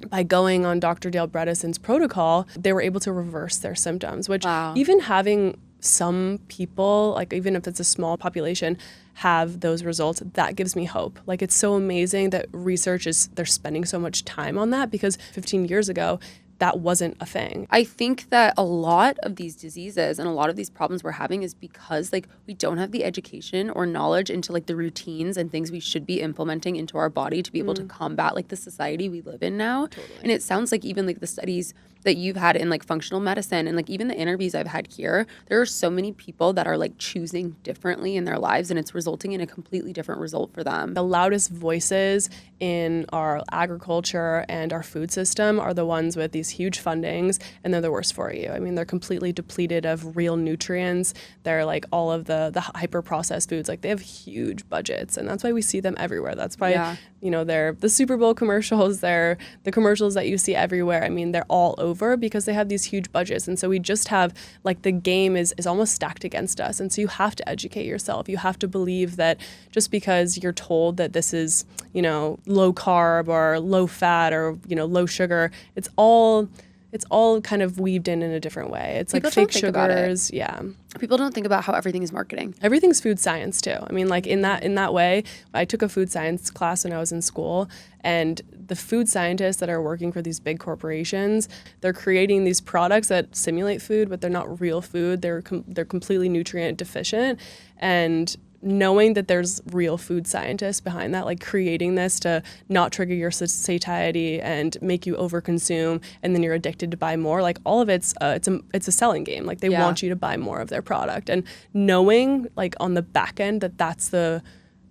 by going on Dr. Dale Bredesen's protocol, they were able to reverse their symptoms, which even having some people, like even if it's a small population, have those results, that gives me hope. Like, it's so amazing that they're spending so much time on that, because 15 years ago, that wasn't a thing. I think that a lot of these diseases and a lot of these problems we're having is because like we don't have the education or knowledge into like the routines and things we should be implementing into our body to be able to combat like the society we live in now. Totally. And it sounds like even like the studies that you've had in like functional medicine and like even the interviews I've had here, there are so many people that are like choosing differently in their lives, and it's resulting in a completely different result for them. The loudest voices in our agriculture and our food system are the ones with these huge fundings, and they're the worst for you. I mean, they're completely depleted of real nutrients. They're like all of the hyper processed foods, like they have huge budgets, and that's why we see them everywhere. That's why, you know, they're the Super Bowl commercials, they're the commercials that you see everywhere. I mean, they're all over over because they have these huge budgets. And so we just have like the game is almost stacked against us. And so you have to educate yourself. You have to believe that just because you're told that this is, low carb or low fat or, low sugar, it's all kind of weaved in a different way. It's People like fake don't think about it. sugars. Yeah. People don't think about how everything is marketing. Everything's food science too. I mean, like in that way, I took a food science class when I was in school, and the food scientists that are working for these big corporations, they're creating these products that simulate food, but they're not real food. They're completely nutrient deficient, and knowing that there's real food scientists behind that, like creating this to not trigger your satiety and make you overconsume, and then you're addicted to buy more. Like all of it's a selling game. Like they want you to buy more of their product, and knowing like on the back end that that's the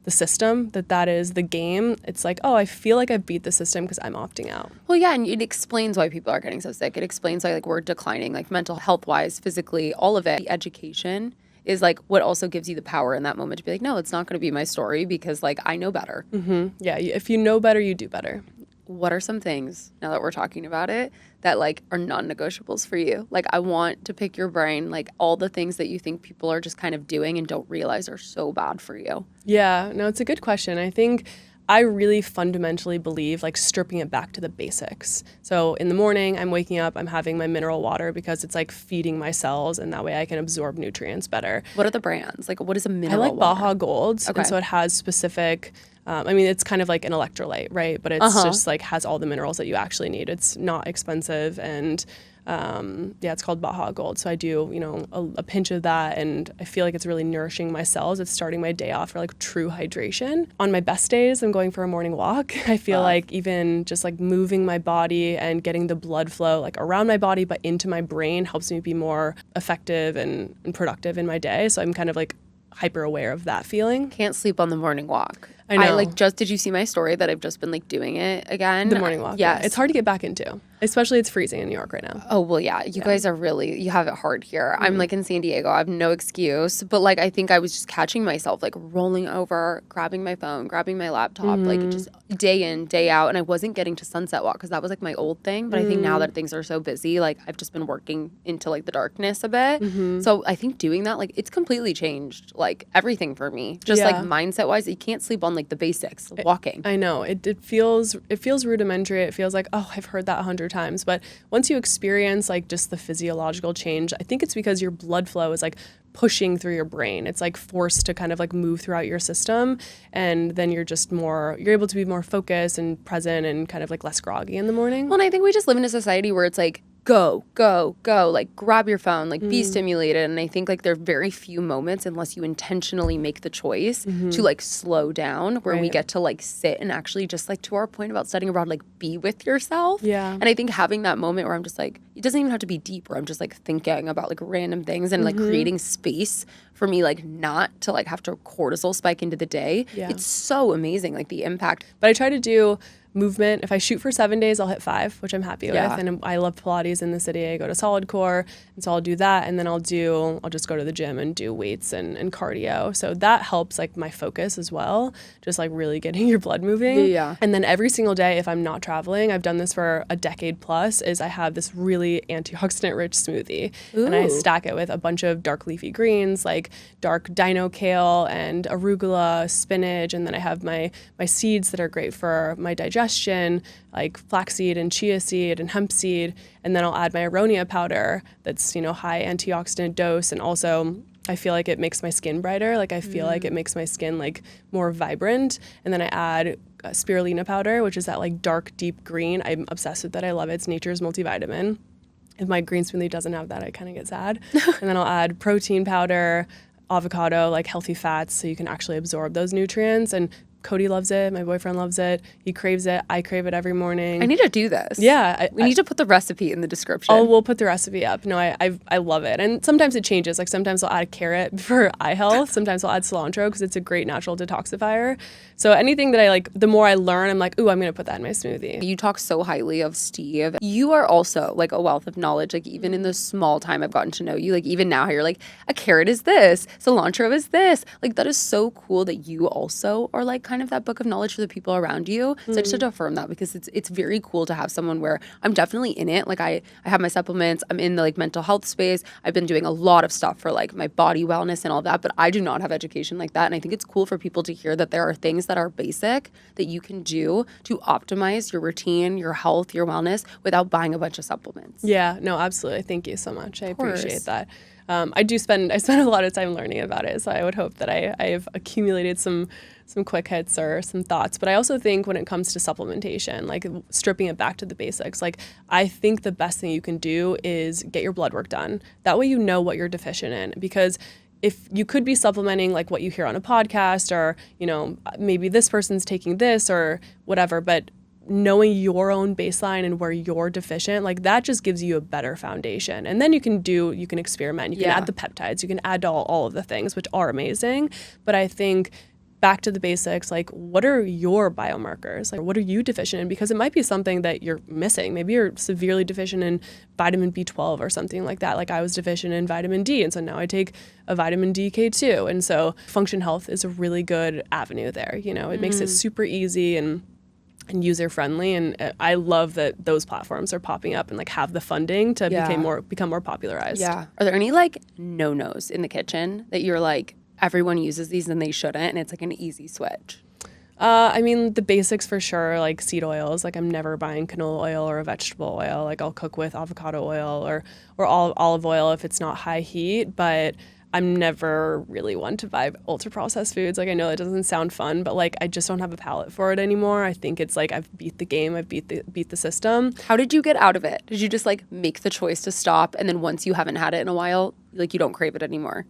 system, that is the game. It's like, oh, I feel like I beat the system because I'm opting out. Well, yeah, and it explains why people are getting so sick. It explains why like we're declining, like mental health wise, physically, all of it. The education is like what also gives you the power in that moment to be like, no, it's not going to be my story because like I know better. Mm-hmm. Yeah, if you know better, you do better. What are some things, now that we're talking about it, that like are non-negotiables for you? Like I want to pick your brain, like all the things that you think people are just kind of doing and don't realize are so bad for you. Yeah, no, it's a good question. I think I really fundamentally believe like stripping it back to the basics. So in the morning, I'm waking up, I'm having my mineral water because it's like feeding my cells, and that way I can absorb nutrients better. What are the brands? Like what is a mineral I like water? Baja Golds, Okay. And so it has specific, it's kind of like an electrolyte, right? But it's just like has all the minerals that you actually need. It's not expensive, and it's called Baja Gold. So I do, a pinch of that, and I feel like it's really nourishing my cells. It's starting my day off for like true hydration. On my best days, I'm going for a morning walk. I feel like even just like moving my body and getting the blood flow like around my body but into my brain helps me be more effective and productive in my day. So I'm kind of like hyper aware of that feeling. Can't sleep on the morning walk. I know. Did you see my story that I've just been like doing it again? The morning walk. Yes. Yeah. It's hard to get back into, especially it's freezing in New York right now. Oh, well, yeah. You guys are really, you have it hard here. I'm like in San Diego. I have no excuse. But like, I think I was just catching myself like rolling over, grabbing my phone, grabbing my laptop, like just day in, day out. And I wasn't getting to sunset walk because that was like my old thing. But I think now that things are so busy, like I've just been working into like the darkness a bit. So I think doing that, like it's completely changed like everything for me. Just like mindset wise, you can't sleep on like the basics. Walking. I know it feels rudimentary. It feels like, oh, I've heard that 100 times. But once you experience like just the physiological change, I think it's because your blood flow is like pushing through your brain. It's like forced to kind of like move throughout your system, and then you're able to be more focused and present and kind of like less groggy in the morning. Well, and I think we just live in a society where it's like go, go, go, like grab your phone, like be stimulated. And I think like there are very few moments unless you intentionally make the choice to like slow down where we get to like sit and actually just like to our point about studying abroad, like be with yourself. Yeah. And I think having that moment where I'm just like, it doesn't even have to be deep, where I'm just like thinking about like random things and like creating space for me, like not to like have to cortisol spike into the day. Yeah. It's so amazing, like the impact. But I try to do movement. If I shoot for 7 days, I'll hit 5, which I'm happy with. Yeah. And I love Pilates in the city. I go to Solid Core, and so I'll do that. And then I'll just go to the gym and do weights and cardio. So that helps like my focus as well, just like really getting your blood moving. Yeah. And then every single day, if I'm not traveling, I've done this for a decade plus, is I have this really antioxidant rich smoothie. Ooh. And I stack it with a bunch of dark leafy greens, like dark dino kale and arugula, spinach. And then I have my seeds that are great for my digestion, like flaxseed and chia seed and hemp seed. And then I'll add my Aronia powder that's, high antioxidant dose. And also I feel like it makes my skin brighter. Like I feel like it makes my skin like more vibrant. And then I add spirulina powder, which is that like dark, deep green. I'm obsessed with that. I love it. It's nature's multivitamin. If my green smoothie doesn't have that, I kind of get sad. And then I'll add protein powder, avocado, like healthy fats, so you can actually absorb those nutrients. And Cody loves it. My boyfriend loves it. He craves it. I crave it every morning. I need to do this. Yeah. We need to put the recipe in the description. Oh, we'll put the recipe up. No, I love it. And sometimes it changes. Like sometimes I'll add a carrot for eye health. Sometimes I'll add cilantro because it's a great natural detoxifier. So anything that I like, the more I learn, I'm like, ooh, I'm going to put that in my smoothie. You talk so highly of Steve. You are also like a wealth of knowledge. Like even in the small time I've gotten to know you, like even now how you're like, a carrot is this, cilantro is this. Like that is so cool that you also are like kind kind of that book of knowledge for the people around you. So I just had to affirm that because it's very cool to have someone where I'm definitely in it. Like I have my supplements, I'm in the like mental health space. I've been doing a lot of stuff for like my body wellness and all that, but I do not have education like that. And I think it's cool for people to hear that there are things that are basic that you can do to optimize your routine, your health, your wellness without buying a bunch of supplements. Yeah, no, absolutely. Thank you so much. I appreciate that. I spend a lot of time learning about it, so I would hope that I have accumulated some quick hits or some thoughts. But I also think when it comes to supplementation, like stripping it back to the basics, like I think the best thing you can do is get your blood work done. That way you know what you're deficient in, because if you could be supplementing like what you hear on a podcast, or, you know, maybe this person's taking this or whatever, but knowing your own baseline and where you're deficient, like that just gives you a better foundation. And then you can experiment. You can add the peptides, you can add all of the things, which are amazing. But I think back to the basics, like what are your biomarkers? Like what are you deficient in? Because it might be something that you're missing. Maybe you're severely deficient in vitamin B12 or something like that. Like I was deficient in vitamin D, and so now I take a vitamin DK2. And so Function Health is a really good avenue there. You know, it makes it super easy and user friendly, and I love that those platforms are popping up and like have the funding to become more popularized. Yeah. Are there any like no-nos in the kitchen that you're like, everyone uses these and they shouldn't, and it's like an easy switch? I mean, the basics for sure, like seed oils. Like I'm never buying canola oil or a vegetable oil. Like I'll cook with avocado oil or olive oil if it's not high heat, but I'm never really one to buy ultra processed foods. Like I know that doesn't sound fun, but like I just don't have a palate for it anymore. I think it's like I've beat the game, I've beat the system. How did you get out of it? Did you just like make the choice to stop, and then once you haven't had it in a while, like you don't crave it anymore?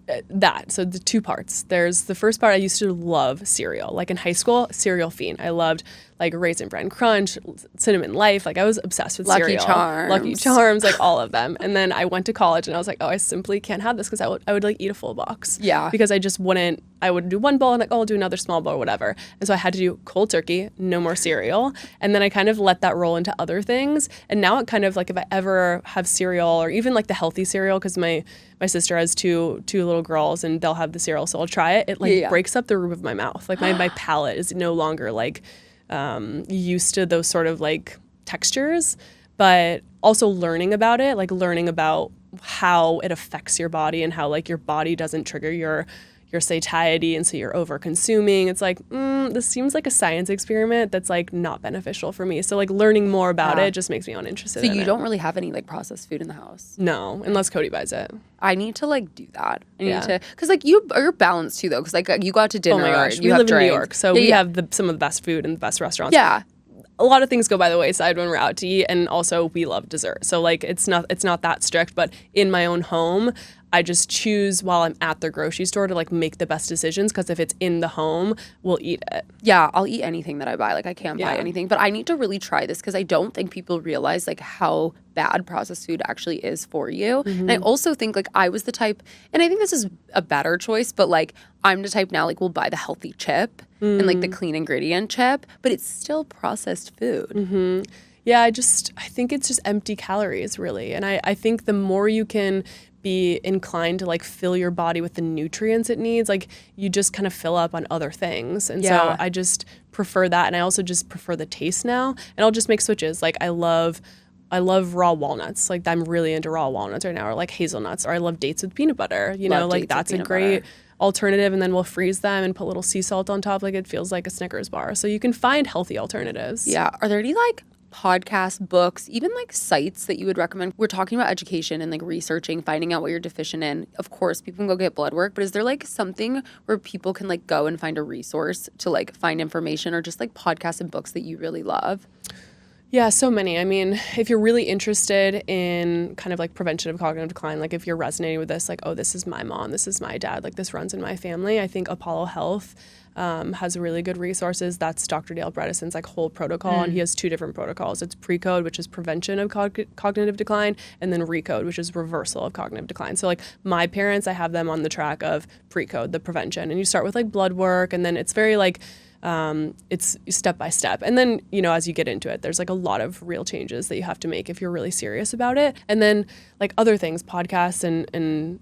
So the two parts. There's the first part. I used to love cereal. Like in high school, cereal fiend. I loved like Raisin Bran Crunch, Cinnamon Life. Like I was obsessed with cereal. Lucky Charms, like all of them. And then I went to college and I was like, oh, I simply can't have this, because I would like eat a full box. Yeah. Because I just wouldn't. I would do one bowl and like, oh, I'll do another small bowl or whatever. And so I had to do cold turkey, no more cereal. And then I kind of let that roll into other things. And now it kind of like if I ever have cereal, or even like the healthy cereal, because my sister has two little girls and they'll have the cereal, so I'll try it. It like breaks up the roof of my mouth. Like my palate is no longer like used to those sort of like textures. But also learning about it, like learning about how it affects your body and how like your body doesn't trigger your satiety, and so you're over consuming. It's like, this seems like a science experiment that's like not beneficial for me. So like learning more about it just makes me uninterested in it. So you don't really have any like processed food in the house? No, unless Cody buys it. I need to like do that. I need to, because like you're balanced too though, because like you go out to dinner. Oh my gosh, we live in New York, so we have some of the best food and the best restaurants. Yeah. A lot of things go by the wayside when we're out to eat, and also we love dessert. So like it's not that strict, but in my own home, I just choose while I'm at the grocery store to like make the best decisions, because if it's in the home, we'll eat it. Yeah, I'll eat anything that I buy. Like I can't buy anything, but I need to really try this, because I don't think people realize like how bad processed food actually is for you. And I also think like I was the type, and I think this is a better choice, but like I'm the type now, like we'll buy the healthy chip and like the clean ingredient chip, but it's still processed food. Yeah, I think it's just empty calories really. And I think the more you can be inclined to like fill your body with the nutrients it needs, like you just kind of fill up on other things. And so I just prefer that. And I also just prefer the taste now, and I'll just make switches. Like I love raw walnuts. Like I'm really into raw walnuts right now, or like hazelnuts, or I love dates with peanut butter. You know, like that's a great alternative. And then we'll freeze them and put a little sea salt on top. Like it feels like a Snickers bar. So you can find healthy alternatives. Yeah. Are there any like podcasts, books, even like sites that you would recommend? We're talking about education and like researching, finding out what you're deficient in. Of course, people can go get blood work, but is there like something where people can like go and find a resource to like find information, or just like podcasts and books that you really love? Yeah, so many. I mean, if you're really interested in kind of like prevention of cognitive decline, like if you're resonating with this, like, oh, this is my mom, this is my dad, like this runs in my family, I think Apollo Health has really good resources. That's Dr. Dale Bredesen's like whole protocol, and he has two different protocols. It's pre-code, which is prevention of cognitive decline, and then recode, which is reversal of cognitive decline. So like my parents, I have them on the track of pre-code, the prevention, and you start with like blood work, and then it's very like it's step by step. And then, you know, as you get into it, there's like a lot of real changes that you have to make if you're really serious about it. And then like other things, podcasts and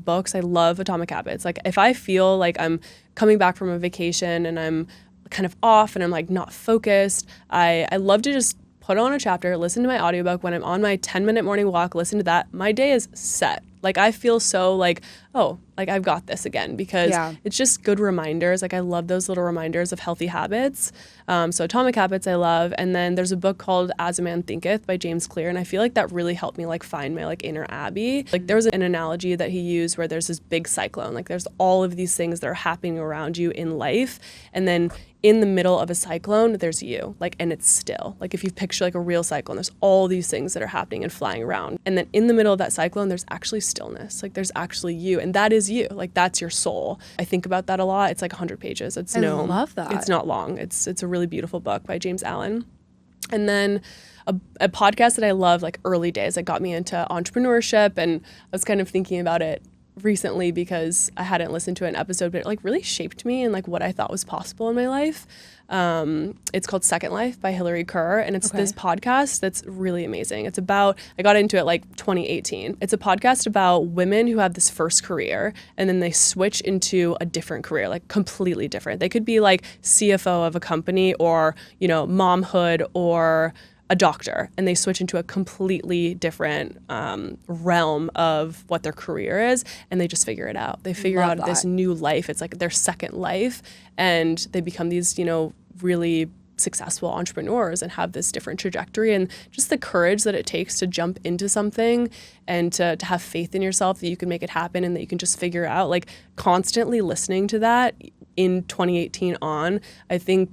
books. I love Atomic Habits. Like if I feel like I'm coming back from a vacation and I'm kind of off and I'm like not focused, I love to just put on a chapter, listen to my audiobook when I'm on my 10-minute morning walk, listen to that. My day is set. Like I feel so like, oh, like I've got this again, because it's just good reminders. Like I love those little reminders of healthy habits. So Atomic Habits I love. And then there's a book called As a Man Thinketh by James Clear. And I feel like that really helped me like find my like inner Abby. Like there was an analogy that he used where there's this big cyclone. Like there's all of these things that are happening around you in life. And then in the middle of a cyclone, there's you, like, and it's still. Like if you picture like a real cyclone, there's all these things that are happening and flying around. And then in the middle of that cyclone, there's actually stillness. Like there's actually you, and that is you. Like that's your soul. I think about that a lot. It's like 100 pages. I love that. It's not long. It's a really beautiful book by James Allen. And then a podcast that I love, like early days, that got me into entrepreneurship, and I was kind of thinking about it recently because I hadn't listened to an episode, but it like really shaped me and like what I thought was possible in my life. It's called Second Life by Hillary Kerr, and it's this podcast that's really amazing. It's about, I got into it like 2018. It's a podcast about women who have this first career and then they switch into a different career, like completely different. They could be like CFO of a company or, you know, momhood or a doctor, and they switch into a completely different realm of what their career is, and they just figure it out. They figure out this new life. It's like their second life, and they become these, you know, really successful entrepreneurs and have this different trajectory, and just the courage that it takes to jump into something and to have faith in yourself that you can make it happen and that you can just figure out, like constantly listening to that in 2018 on, I think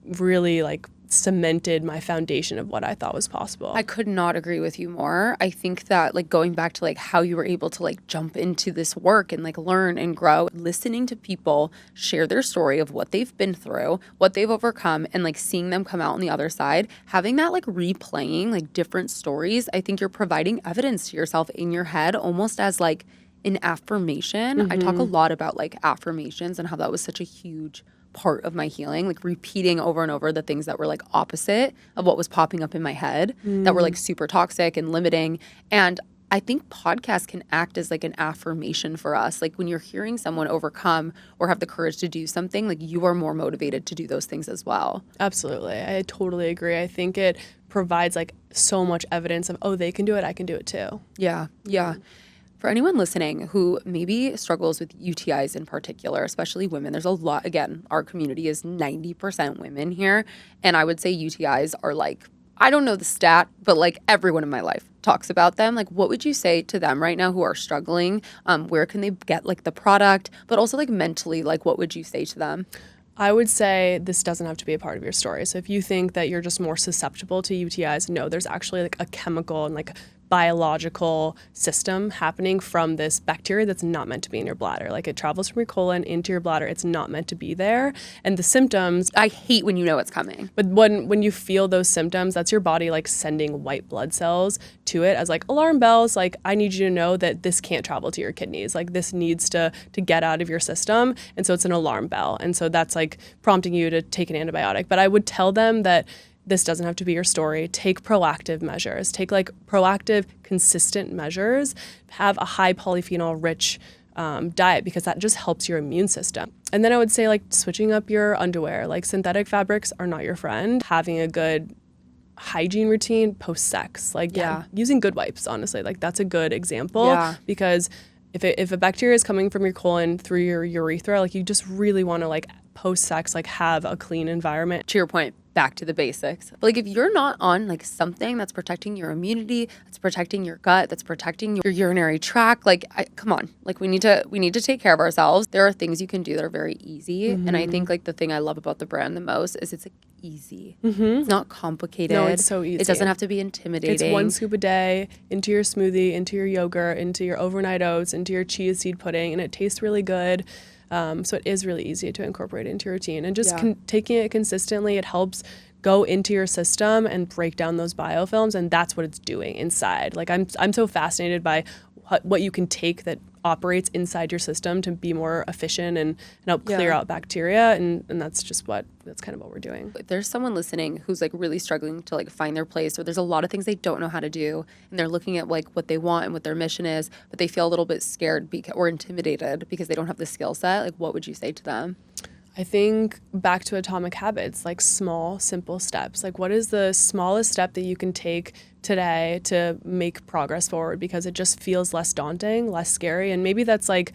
really like cemented my foundation of what I thought was possible. I could not agree with you more. I think that like going back to like how you were able to like jump into this work and like learn and grow, listening to people share their story of what they've been through, what they've overcome, and like seeing them come out on the other side, having that like replaying like different stories, I think you're providing evidence to yourself in your head almost as like an affirmation. I talk a lot about like affirmations and how that was such a huge part of my healing, like repeating over and over the things that were like opposite of what was popping up in my head that were like super toxic and limiting. And I think podcasts can act as like an affirmation for us. Like when you're hearing someone overcome or have the courage to do something, like you are more motivated to do those things as well. Absolutely. I totally agree. I think it provides like so much evidence of, oh, they can do it, I can do it too. Yeah. For anyone listening who maybe struggles with UTIs in particular, especially women, there's a lot, again, our community is 90% women here. And I would say UTIs are like, I don't know the stat, but like everyone in my life talks about them. Like what would you say to them right now who are struggling? Where can they get like the product, but also like mentally, like what would you say to them? I would say this doesn't have to be a part of your story. So if you think that you're just more susceptible to UTIs, no, there's actually like a chemical and like biological system happening from this bacteria that's not meant to be in your bladder. Like it travels from your colon into your bladder. It's not meant to be there. And the symptoms, I hate when you know it's coming. But when you feel those symptoms, that's your body like sending white blood cells to it as like alarm bells. Like I need you to know that this can't travel to your kidneys. Like this needs to get out of your system. And so it's an alarm bell. And so that's like prompting you to take an antibiotic. But I would tell them that this doesn't have to be your story. Take proactive measures. Take like proactive, consistent measures. Have a high polyphenol rich diet, because that just helps your immune system. And then I would say like switching up your underwear. Like synthetic fabrics are not your friend. Having a good hygiene routine post-sex. Like using good wipes, honestly. Like that's a good example because if a bacteria is coming from your colon through your urethra, like you just really want to like post-sex like have a clean environment. To your point, back to the basics. But like if you're not on like something that's protecting your immunity, that's protecting your gut, that's protecting your urinary tract, like come on, like we need to take care of ourselves. There are things you can do that are very easy. And I think like the thing I love about the brand the most is it's like easy. It's not complicated. No, it's so easy. It doesn't have to be intimidating. It's one scoop a day into your smoothie, into your yogurt, into your overnight oats, into your chia seed pudding, and it tastes really good. So it is really easy to incorporate into your routine, and just taking it consistently, it helps go into your system and break down those biofilms, and that's what it's doing inside. Like I'm so fascinated by what you can take that operates inside your system to be more efficient and help clear out bacteria, and that's kind of what we're doing. If there's someone listening who's like really struggling to like find their place, or there's a lot of things they don't know how to do, and they're looking at like what they want and what their mission is, but they feel a little bit scared or intimidated because they don't have the skill set, like what would you say to them? I think back to Atomic Habits, like small, simple steps. Like what is the smallest step that you can take today to make progress forward, because it just feels less daunting, less scary. And maybe that's like,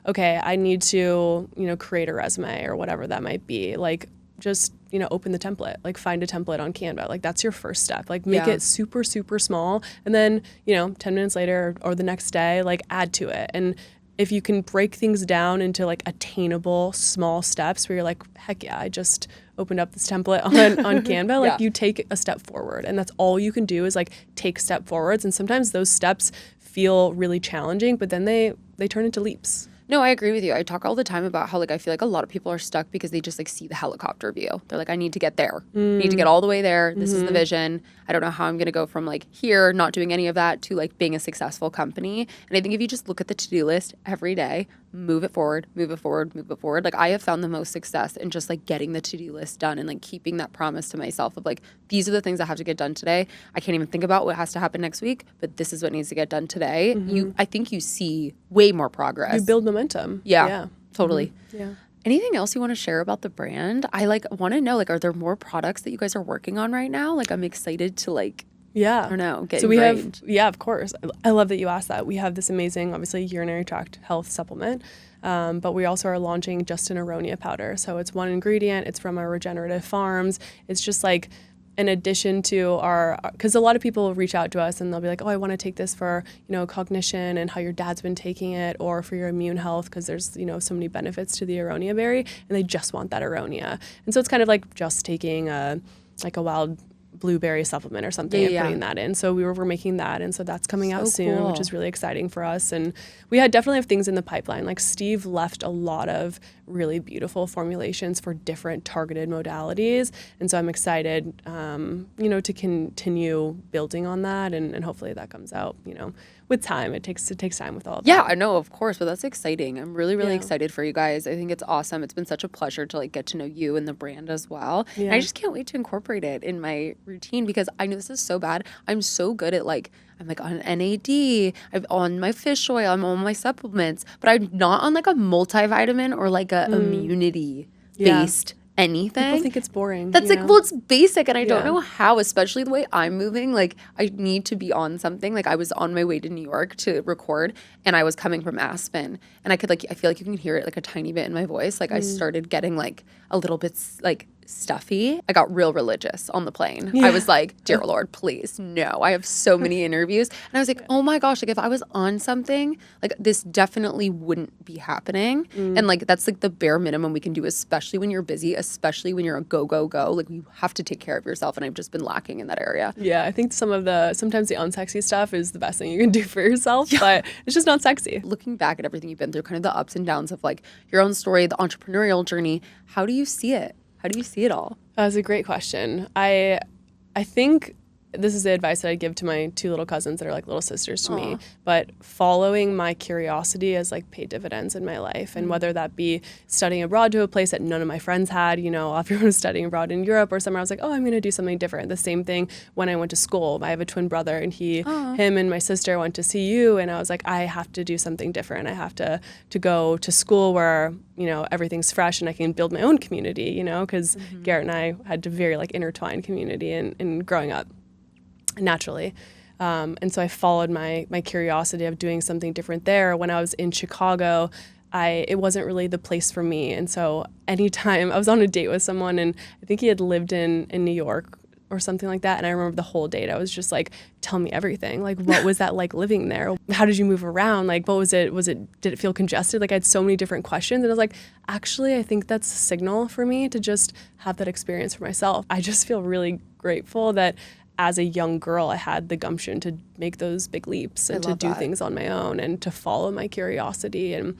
okay, I need to, create a resume or whatever that might be. Like just, open the template, like find a template on Canva. Like that's your first step. Like make it super, super small. And then, 10 minutes later or the next day, like add to it. And if you can break things down into like attainable small steps where you're like, heck yeah, I just opened up this template on Canva, like you take a step forward, and that's all you can do is like take step forwards. And sometimes those steps feel really challenging, but then they turn into leaps. No, I agree with you. I talk all the time about how like I feel like a lot of people are stuck because they just like see the helicopter view. They're like, I need to get there. I need to get all the way there. This is the vision. I don't know how I'm going to go from like here, not doing any of that, to like being a successful company. And I think if you just look at the to-do list every day, move it forward, move it forward, move it forward. Like I have found the most success in just like getting the to-do list done and like keeping that promise to myself of like, these are the things that have to get done today. I can't even think about what has to happen next week, but this is what needs to get done today. I think you see way more progress. You build momentum. Yeah. Totally. Yeah. Anything else you want to share about the brand? I like want to know, like, are there more products that you guys are working on right now? Like, I'm excited to like, I don't know, get ingrained. Of course. I love that you asked that. We have this amazing, obviously, urinary tract health supplement, but we also are launching just an Aronia powder. So it's one ingredient. It's from our regenerative farms. It's just like in addition to because a lot of people reach out to us and they'll be like, oh, I want to take this for, cognition and how your dad's been taking it, or for your immune health, because there's, so many benefits to the Aronia berry, and they just want that Aronia. And so it's kind of like just taking a wild blueberry supplement or something and putting that in. So we're making that, and so that's coming out soon, which is really exciting for us. And we definitely have things in the pipeline. Like Steve left a lot of really beautiful formulations for different targeted modalities, and so I'm excited, to continue building on that, and hopefully that comes out, with time. It takes time with all of that. Yeah, I know, of course, but that's exciting. I'm really, really excited for you guys. I think it's awesome. It's been such a pleasure to like get to know you and the brand as well. Yeah. And I just can't wait to incorporate it in my routine, because I know this is so bad. I'm so good at like, I'm like on NAD, I'm on my fish oil, I'm on my supplements, but I'm not on like a multivitamin or like a immunity based anything. People think it's boring. That's like, well, it's basic, and I don't know how, especially the way I'm moving. Like, I need to be on something. Like, I was on my way to New York to record, and I was coming from Aspen, and I could like, I feel like you can hear it like a tiny bit in my voice. Like, I started getting like a little bit like stuffy. I got real religious on the plane. I was like, dear Lord, please, no. I have so many interviews. And I was like, oh my gosh, like if I was on something, like this definitely wouldn't be happening. And like, that's like the bare minimum we can do, especially when you're busy, especially when you're a go, go, go. Like you have to take care of yourself. And I've just been lacking in that area. Yeah, I think sometimes the unsexy stuff is the best thing you can do for yourself, but it's just not sexy. Looking back at everything you've been through, kind of the ups and downs of like your own story, the entrepreneurial journey, how do you see it? How do you see it all? That's a great question. I think this is the advice that I give to my two little cousins that are like little sisters to me, but following my curiosity has like paid dividends in my life. And whether that be studying abroad to a place that none of my friends had, everyone was studying abroad in Europe or somewhere, I was like, oh, I'm going to do something different. The same thing when I went to school. I have a twin brother, and him and my sister went to CU, and I was like, I have to do something different. I have to go to school where, everything's fresh and I can build my own community, because Garrett and I had a very like intertwined community in growing up. Naturally. And so I followed my curiosity of doing something different there. When I was in Chicago, it wasn't really the place for me. And so anytime I was on a date with someone, and I think he had lived in New York or something like that. And I remember the whole date, I was just like, tell me everything. Like, what was that like living there? How did you move around? Like, what was it? Did it feel congested? Like I had so many different questions. And I was like, actually, I think that's a signal for me to just have that experience for myself. I just feel really grateful that as a young girl, I had the gumption to make those big leaps and to do things on my own and to follow my curiosity. And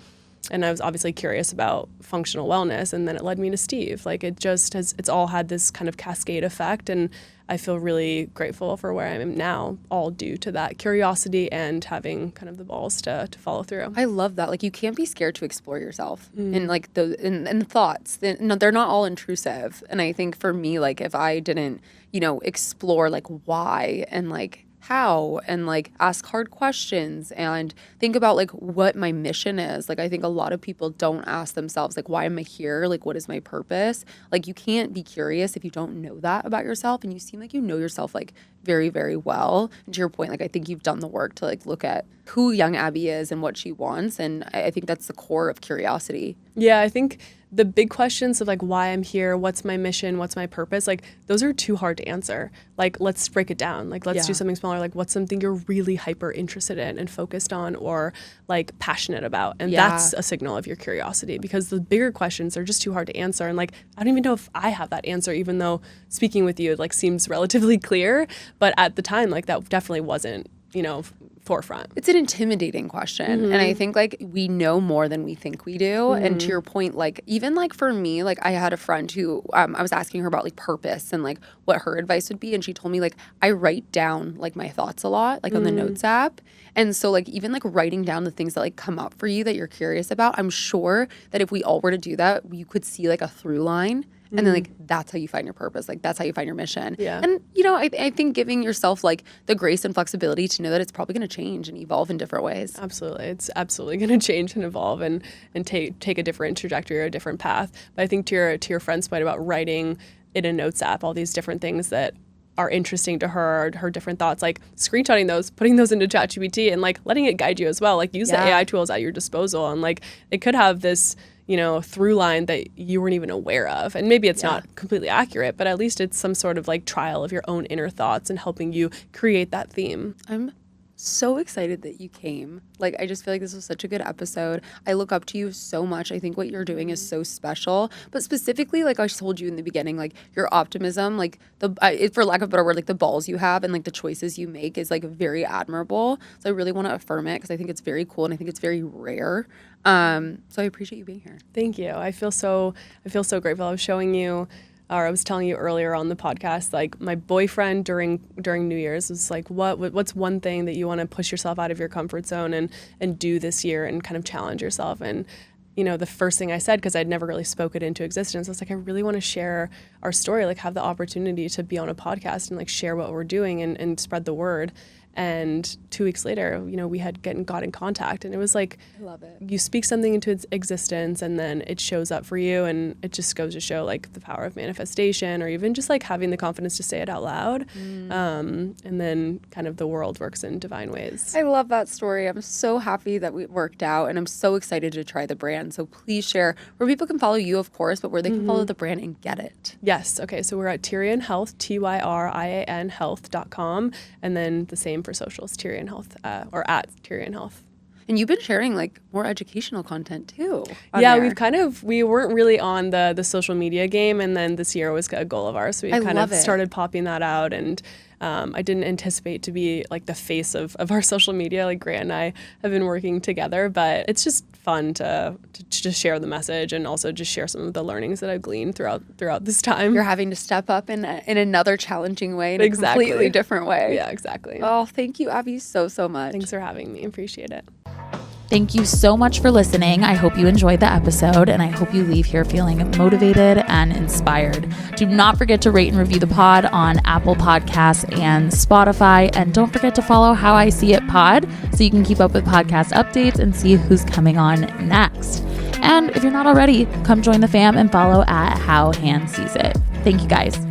I was obviously curious about functional wellness, and then it led me to Steve. Like it's all had this kind of cascade effect, and I feel really grateful for where I am now, all due to that curiosity and having kind of the balls to follow through. I love that. Like you can't be scared to explore yourself and like the thoughts. They're not all intrusive. And I think for me, like if I didn't, explore like why and like how, and like ask hard questions and think about like what my mission is. Like I think a lot of people don't ask themselves like, why am I here? Like what is my purpose? Like you can't be curious if you don't know that about yourself, and you seem like you know yourself like very, very well. And to your point, like I think you've done the work to like look at who young Abby is and what she wants, and I think that's the core of curiosity. Yeah, I think the big questions of like why I'm here, what's my mission, what's my purpose, like those are too hard to answer. Like let's break it down. Like let's do something smaller. Like what's something you're really hyper interested in and focused on or like passionate about. And that's a signal of your curiosity, because the bigger questions are just too hard to answer. And like I don't even know if I have that answer, even though speaking with you it like seems relatively clear. But at the time, like that definitely wasn't, forefront. It's an intimidating question. And I think like we know more than we think we do. And to your point, like even like for me, like I had a friend who I was asking her about like purpose and like what her advice would be. And she told me like I write down like my thoughts a lot, like on the notes app. And so like even like writing down the things that like come up for you that you're curious about, I'm sure that if we all were to do that, you could see like a through line. And then like that's how you find your purpose. Like that's how you find your mission. Yeah. And I think giving yourself like the grace and flexibility to know that it's probably going to change and evolve in different ways. Absolutely. It's absolutely going to change and evolve and take a different trajectory or a different path. But I think to your friend's point about writing in a notes app, all these different things that are interesting to her different thoughts, like screenshotting those, putting those into ChatGPT and like letting it guide you as well. Like use the AI tools at your disposal, and like it could have this through line that you weren't even aware of. And maybe it's not completely accurate, but at least it's some sort of like trial of your own inner thoughts and helping you create that theme. I'm so excited that you came. Like, I just feel like this was such a good episode. I look up to you so much. I think what you're doing is so special. But specifically, like I told you in the beginning, like your optimism, like for lack of a better word, like the balls you have and like the choices you make is like very admirable. So I really want to affirm it because I think it's very cool and I think it's very rare. So I appreciate you being here. Thank you. I feel so grateful. I was telling you earlier on the podcast, like my boyfriend during New Year's was like, what's one thing that you want to push yourself out of your comfort zone and do this year and kind of challenge yourself? And the first thing I said, because I'd never really spoke it into existence, I was like, I really want to share our story, like have the opportunity to be on a podcast and like share what we're doing and spread the word. And 2 weeks later, we had got in contact, and it was like, I love it. You speak something into its existence and then it shows up for you, and it just goes to show like the power of manifestation, or even just like having the confidence to say it out loud. And then kind of the world works in divine ways. I love that story. I'm so happy that we worked out, and I'm so excited to try the brand. So please share where people can follow you, of course, but where they can follow the brand and get it. Yes. Okay. So we're at Tyrian Health, TYRIAN health.com. And then the same for socials, Tyrian Health, or at Tyrian Health. And you've been sharing like more educational content too. Yeah, we weren't really on the social media game, and then this year was a goal of ours. So we kind of started popping that out, and I didn't anticipate to be like the face of our social media. Like Grant and I have been working together, but it's just fun to just share the message and also just share some of the learnings that I've gleaned throughout this time. You're having to step up in another challenging way, in a completely different way. Yeah, exactly. Oh, thank you, Abby, so much. Thanks for having me. Appreciate it. Thank you so much for listening. I hope you enjoyed the episode, and I hope you leave here feeling motivated and inspired. Do not forget to rate and review the pod on Apple Podcasts and Spotify. And don't forget to follow How I See It Pod so you can keep up with podcast updates and see who's coming on next. And if you're not already, come join the fam and follow at How Han Sees It. Thank you guys.